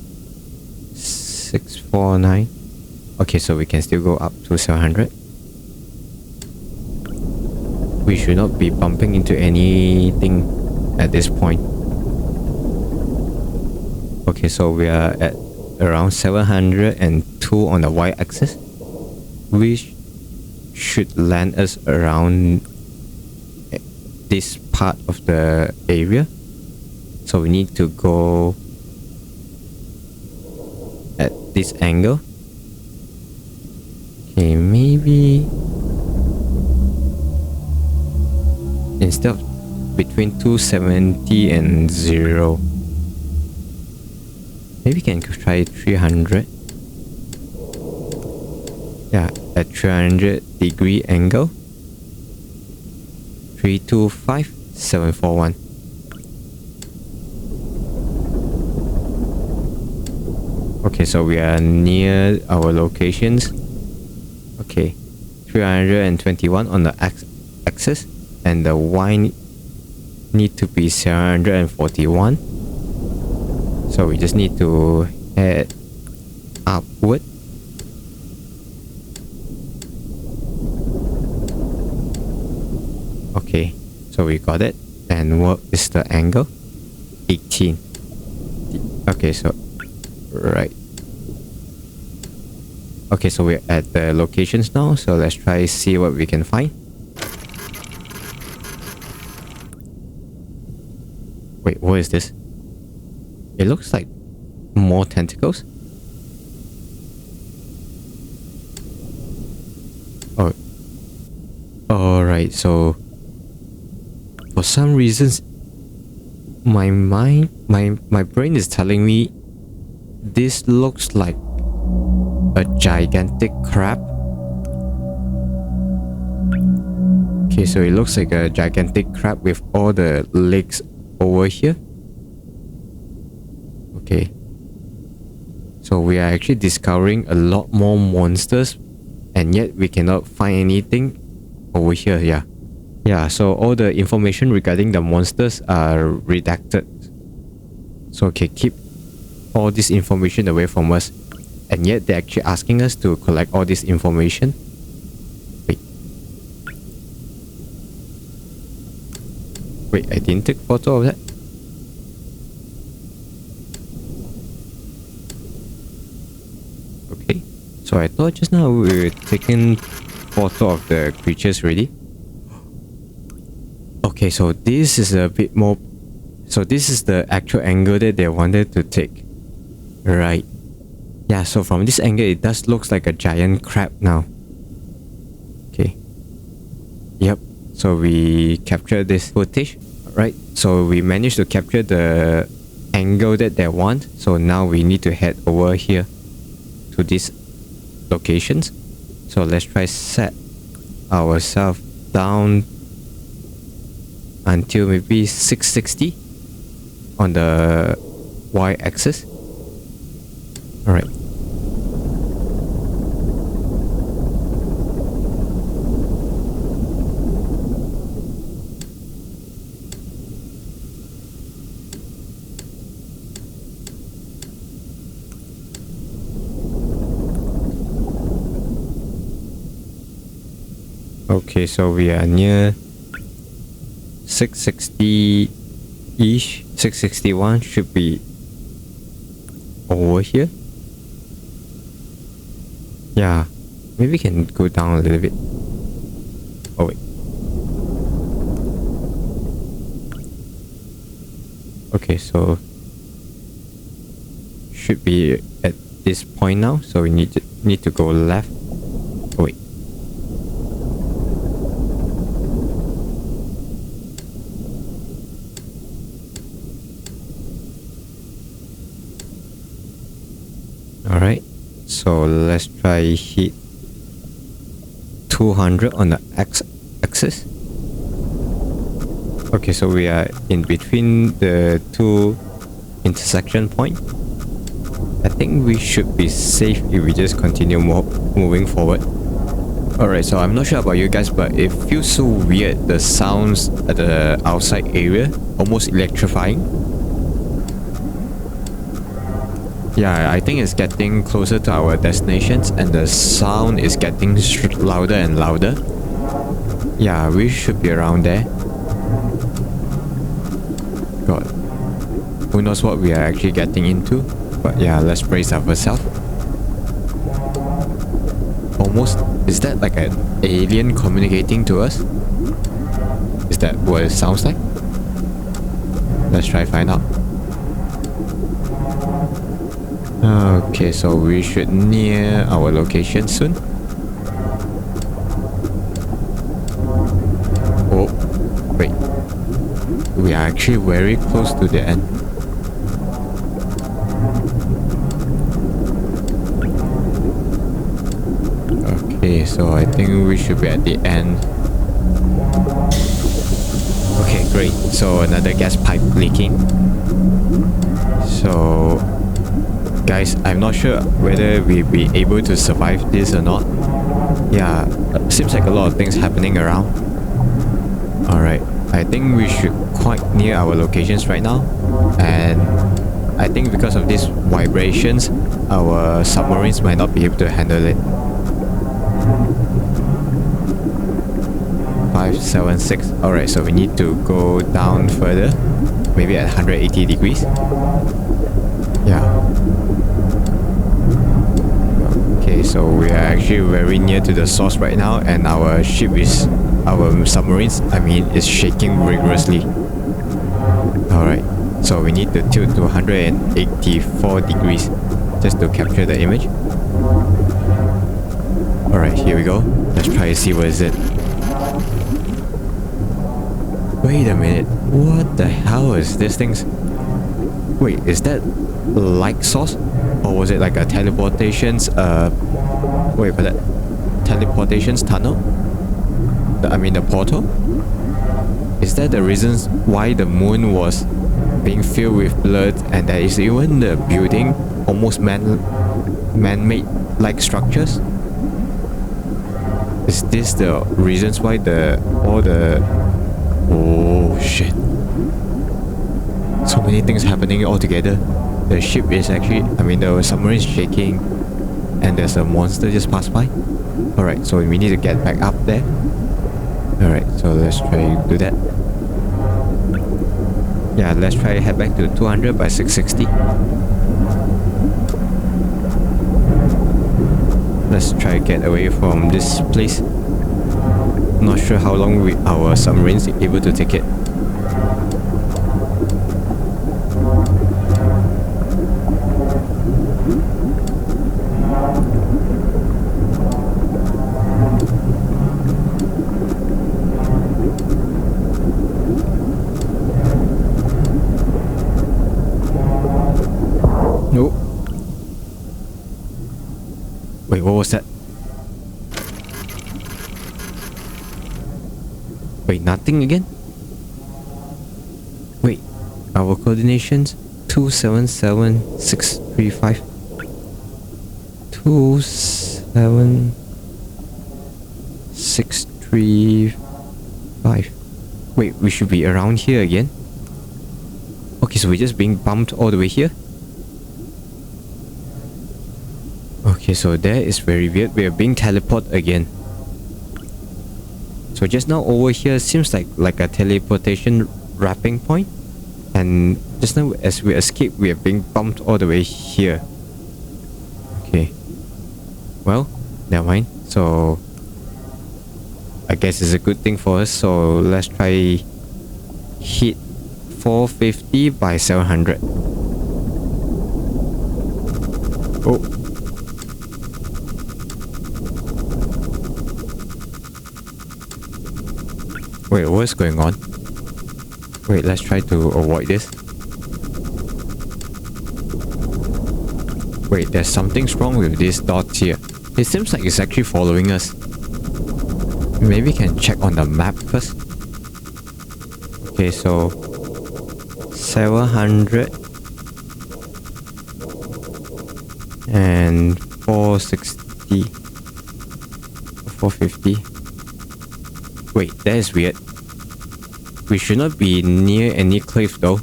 649. Okay, so we can still go up to 700. We should not be bumping into anything at this point. Okay, so we are at around 702 on the y-axis, which should land us around this part of the area. So we need to go at this angle. Okay, maybe instead of between 270 and 0, maybe we can try 300. Yeah, at 300 degree angle. 325741. Okay, so we are near our locations. Okay, 321 on the axis, and the y need to be 741. So we just need to head upward. Okay, so we got it. And what is the angle? 18. Okay, so right. Okay, so we're at the locations now, so let's try see what we can find. Wait, what is this? It looks like more tentacles. Oh. Alright, so for some reasons my brain is telling me this looks like a gigantic crab. Okay, so it looks like a gigantic crab with all the legs over here. Okay, so we are actually discovering a lot more monsters, and yet we cannot find anything over here. Yeah, so all the information regarding the monsters are redacted. So okay, keep all this information away from us, and yet they're actually asking us to collect all this information. Wait, I didn't take photo of that. Okay, so I thought just now we were taking photo of the creatures already. Okay, so this is a bit more. So this is the actual angle that they wanted to take. Right. Yeah, so from this angle it does looks like a giant crab now. Okay. Yep. So we captured this footage. Right. So we managed to capture the angle that they want. So now we need to head over here to these locations. So let's try set ourselves down until maybe 660 on the y-axis. Alright. Okay, so we are near 660-ish. 661 should be over here. Yeah, maybe we can go down a little bit. Oh wait. Okay, so should be at this point now. So we need to go left. Oh wait. Alright, so let's try hit 200 on the x-axis. Okay, so we are in between the two intersection point. I think we should be safe if we just continue moving forward. Alright, so I'm not sure about you guys, but it feels so weird, the sounds at the outside area, almost electrifying. Yeah, I think it's getting closer to our destinations and the sound is getting louder and louder. Yeah, we should be around there. God, who knows what we are actually getting into. But yeah, let's brace ourselves. Almost, is that like an alien communicating to us? Is that what it sounds like? Let's try find out. Okay, so we should near our location soon. Oh, wait. We are actually very close to the end. Okay, so I think we should be at the end. Okay, great. So another gas pipe leaking. So guys, I'm not sure whether we'll be able to survive this or not. Yeah, seems like a lot of things happening around. Alright, I think we should quite near our locations right now. And I think because of these vibrations, our submarines might not be able to handle it. 576. Alright, so we need to go down further. Maybe at 180 degrees. Yeah. Okay, so we are actually very near to the source right now, and our submarines, is shaking rigorously. Alright, so we need to tilt to 184 degrees just to capture the image. Alright, here we go. Let's try to see what is it. Wait a minute, what the hell is this thing's... Wait, is that light source? Or was it like a teleportations, wait for that. Teleportations tunnel? The portal? Is that the reasons why the moon was being filled with blood, and there is even the building almost man-made like structures? Is this the reasons why oh shit. So many things happening all together. The ship is actually, the submarine is shaking, and there's a monster just passed by. Alright, so we need to get back up there. Alright, so let's try to do that. Yeah, let's try to head back to 200 by 660. Let's try to get away from this place. Not sure how long our submarines are able to take it. Nope. Wait, what was that? Wait, nothing again? Wait, our coordinations 277635. 27635. Wait, we should be around here again. Okay, so we're just being bumped all the way here. Okay, so that is very weird. We are being teleported again. So just now over here seems like a teleportation wrapping point. And just now as we escape, we are being bumped all the way here. Okay. Well, never mind. So I guess it's a good thing for us. So let's try hit 450 by 700. Oh. Wait, what's going on? Wait, let's try to avoid this. Wait, there's something wrong with these dots here. It seems like it's actually following us. Maybe we can check on the map first. Okay, so 700 and 460, 450. Wait, that is weird. We should not be near any cliff though.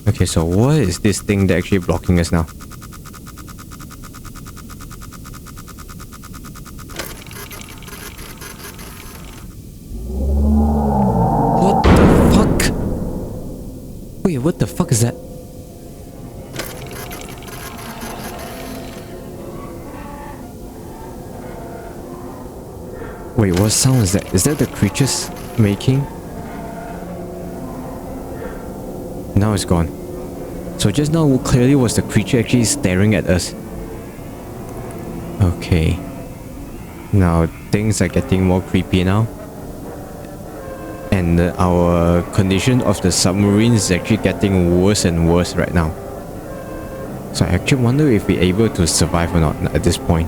Okay, so what is this thing that actually blocking us now? What the fuck? Wait, what the fuck is that? Wait, what sound is that? Is that the creatures making? Now it's gone. So just now clearly was the creature actually staring at us. Okay. Now things are getting more creepy now. And our condition of the submarine is actually getting worse and worse right now. So I actually wonder if we're able to survive or not at this point.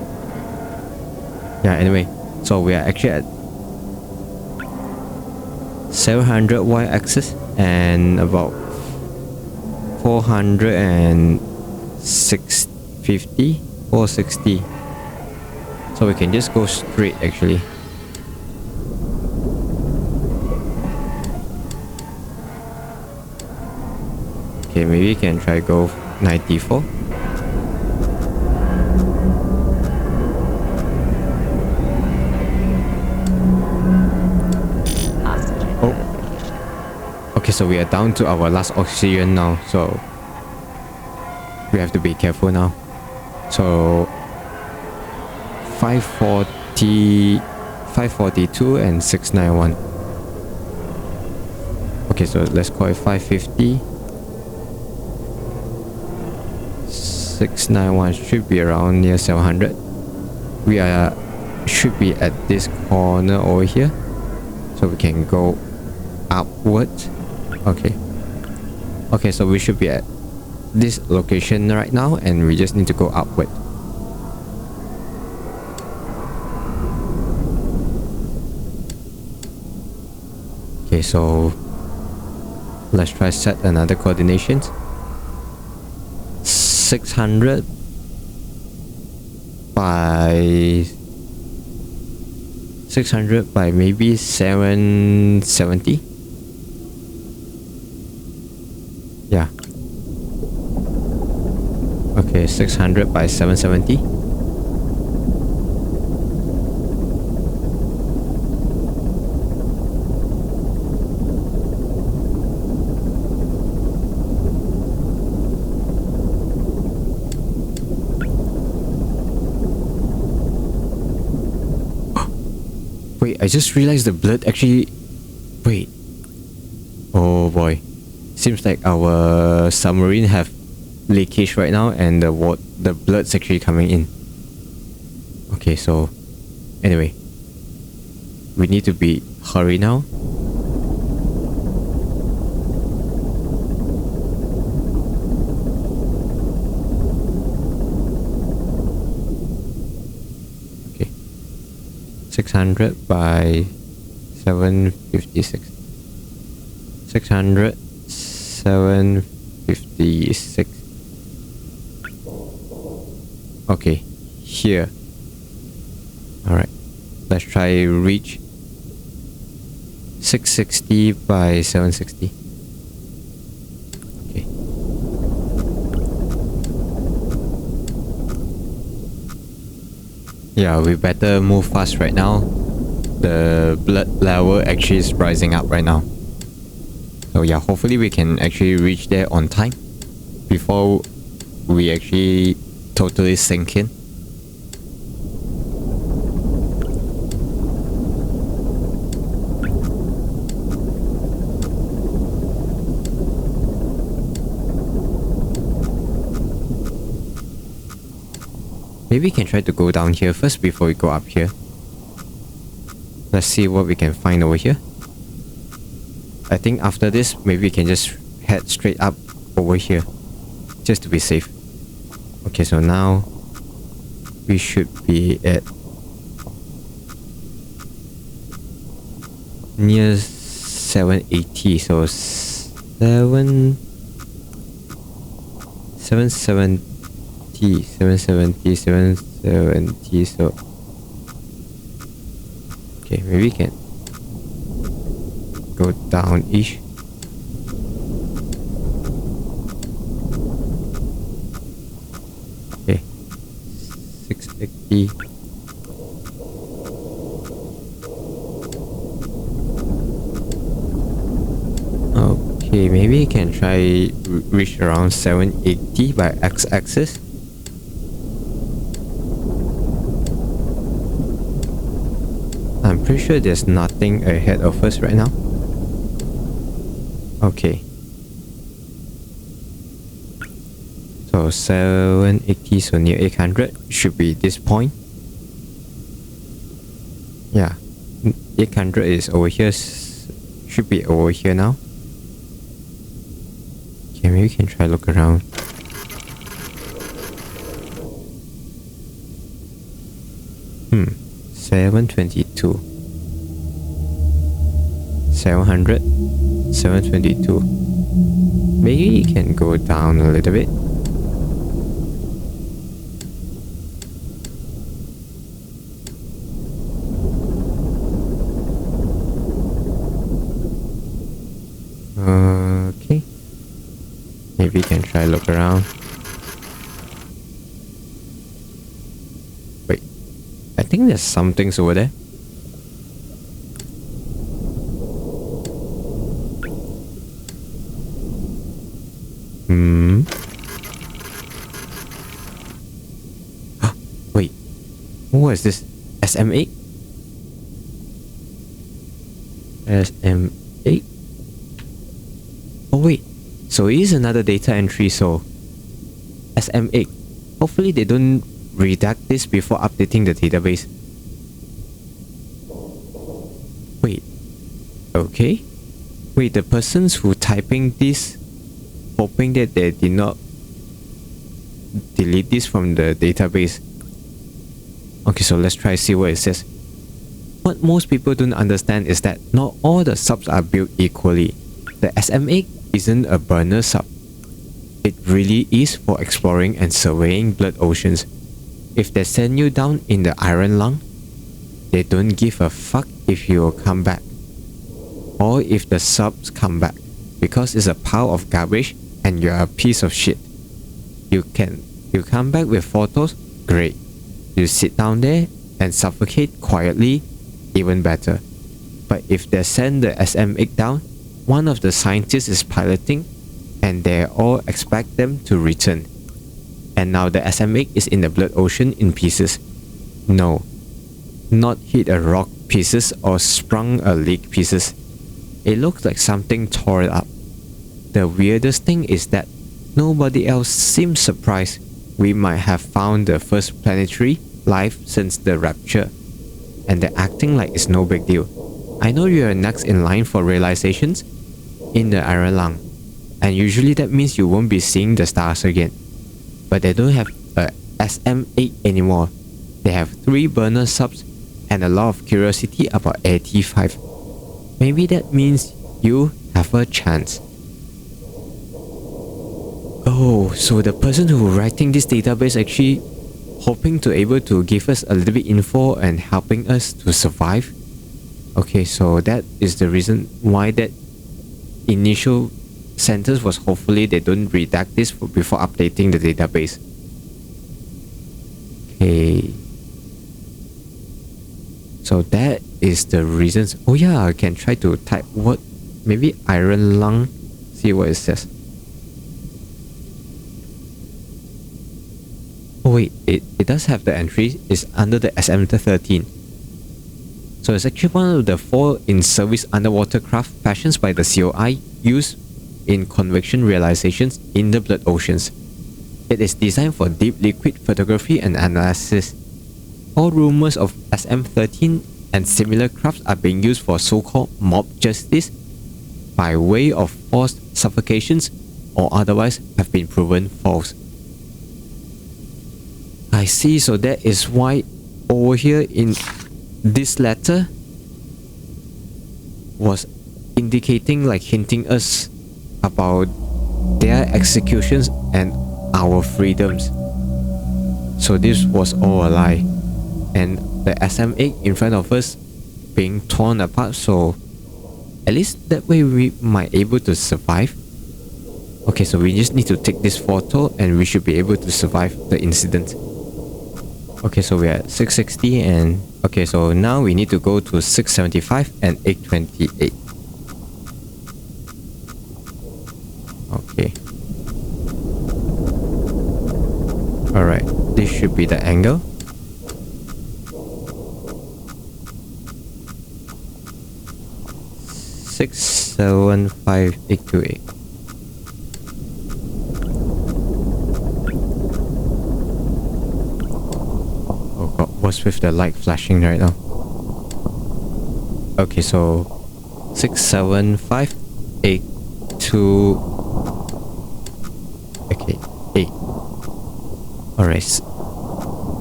Yeah, anyway. So we are actually at 700 y-axis and about 450 or 60. So we can just go straight actually. Okay, maybe we can try go 94. Okay, so we are down to our last oxygen now, so we have to be careful now. So 540, 542 and 691. Okay, so let's call it 550. 691 should be around near 700. We should be at this corner over here, so we can go upwards. Okay, so we should be at this location right now, and we just need to go upward. Okay, so let's try set another coordinations. 600 by 600 by maybe 770. Yeah. Okay, 600 by 770. Wait, I just realized the blood actually... Wait. Oh boy. Seems like our submarine have leakage right now, and the blood's actually coming in. Okay, so anyway, we need to be hurry now. Okay, 600 by 756. 600, 756. Okay, here. Alright, let's try reach 660 by 760. Okay. Yeah, we better move fast right now. The blood level actually is rising up right now. So yeah, hopefully we can actually reach there on time before we actually totally sink in. Maybe we can try to go down here first before we go up here. Let's see what we can find over here. I think after this, maybe we can just head straight up over here, just to be safe. Okay, so now we should be at near 780. So 770, 770, 770. So okay, maybe we can go down-ish. Okay, 680. Okay, maybe we can try reach around 780 by x-axis. I'm pretty sure there's nothing ahead of us right now. Okay. So 780, so near 800 should be this point. Yeah, 800 is over here, should be over here now. Okay, maybe we can try look around. Hmm, 722. 700, 722. Maybe you can go down a little bit. Okay. Maybe you can try look around. Wait, I think there's some things over there. Wait, what is this? SM8? SM8? Oh wait, so it is another data entry, so SM8. Hopefully they don't redact this before updating the database. Wait, okay. Wait, the persons who typing this, hoping that they did not delete this from the database. Okay, so let's try see what it says. What most people don't understand is that not all the subs are built equally. The SM8 isn't a burner sub. It really is for exploring and surveying blood oceans. If they send you down in the iron lung, they don't give a fuck if you will come back, or if the subs come back, because it's a pile of garbage and you're a piece of shit. You come back with photos, great. You sit down there and suffocate quietly, even better. But if they send the SM8 down, one of the scientists is piloting and they all expect them to return. And now the SM8 is in the blood ocean in pieces. No, not hit a rock pieces or sprung a leak pieces. It looks like something tore it up. The weirdest thing is that nobody else seems surprised we might have found the first planetary life since the rapture, and they're acting like it's no big deal. I know you're next in line for realizations in the iron lung, and usually that means you won't be seeing the stars again. But they don't have a SM8 anymore. They have 3 burner subs and a lot of curiosity about AT5. Maybe that means you have a chance. Oh, so the person who writing this database actually hoping to able to give us a little bit info and helping us to survive. Okay, so that is the reason why that initial sentence was hopefully they don't redact this before updating the database. Okay. So that is the reasons. Oh yeah, I can try to type what, maybe iron lung, see what it says. Oh wait, it does have the entry. It's under the SM-13. So it's actually one of the 4 in-service underwater craft fashioned by the COI used in convection realizations in the blood oceans. It is designed for deep liquid photography and analysis. All rumors of SM-13 and similar crafts are being used for so-called mob justice by way of forced suffocations or otherwise have been proven false. I see, so that is why over here in this letter was indicating, like hinting us about their executions and our freedoms. So this was all a lie. And the SM-8 in front of us being torn apart, so at least that way we might able to survive. Okay, so we just need to take this photo and we should be able to survive the incident. Okay, so we're at 660 and okay, so now we need to go to 675 and 828. Okay. Alright, this should be the angle. Six, 7, 5, 8, 2, 8. What's with the light flashing right now? Okay, so 6, 7, 5, 8, 2. Okay, 8. Alright,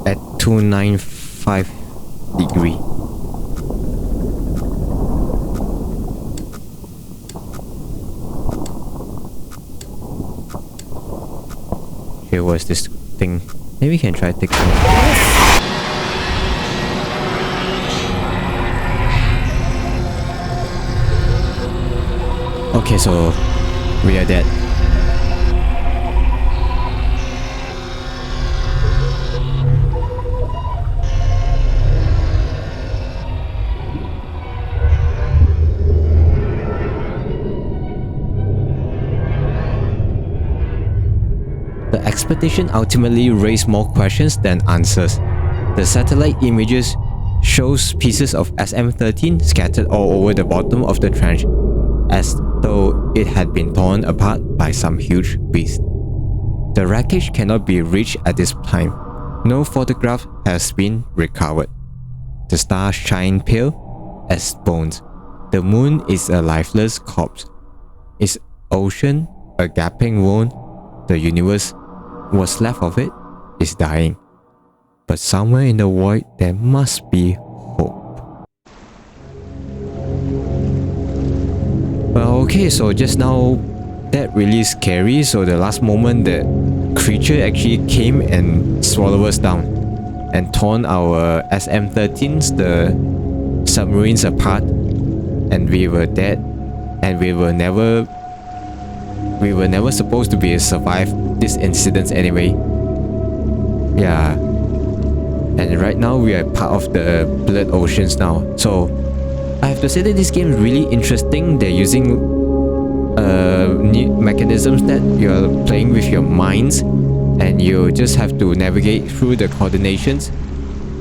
at 295 degree. Okay, what's this thing? Maybe we can try to take some. Okay, so we are dead. The expedition ultimately raised more questions than answers. The satellite images shows pieces of SM-13 scattered all over the bottom of the trench, as though it had been torn apart by some huge beast. The wreckage cannot be reached at this time. No photograph has been recovered. The stars shine pale as bones. The moon is a lifeless corpse. Its ocean a gaping wound. The universe, what's left of it, is dying. But somewhere in the void there must be hope. Well, okay, so just now that really scary. So the last moment the creature actually came and swallowed us down and torn our SM-13s, the submarines, apart, and we were dead, and we were never supposed to be survive this incident anyway. Yeah, and right now we are part of the blood oceans now. So I have to say that this game is really interesting. They're using new mechanisms that you're playing with your minds, and you just have to navigate through the coordinations,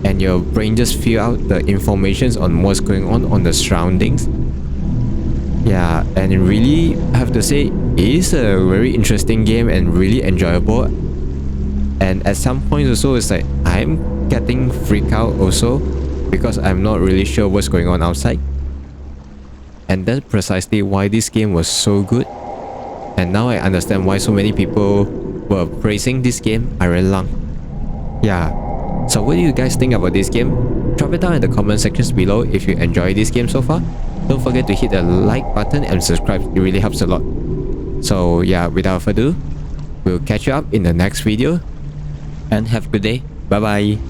and your brain just fill out the informations on what's going on the surroundings. Yeah, and really I have to say it is a very interesting game and really enjoyable. And at some points also it's like I'm getting freaked out also because I'm not really sure what's going on outside. And that's precisely why this game was so good. And now I understand why so many people were praising this game, Iron Lung. Yeah. So what do you guys think about this game? Drop it down in the comment sections below if you enjoy this game so far. Don't forget to hit the like button and subscribe. It really helps a lot. So yeah, without further ado, we'll catch you up in the next video and have a good day. Bye bye.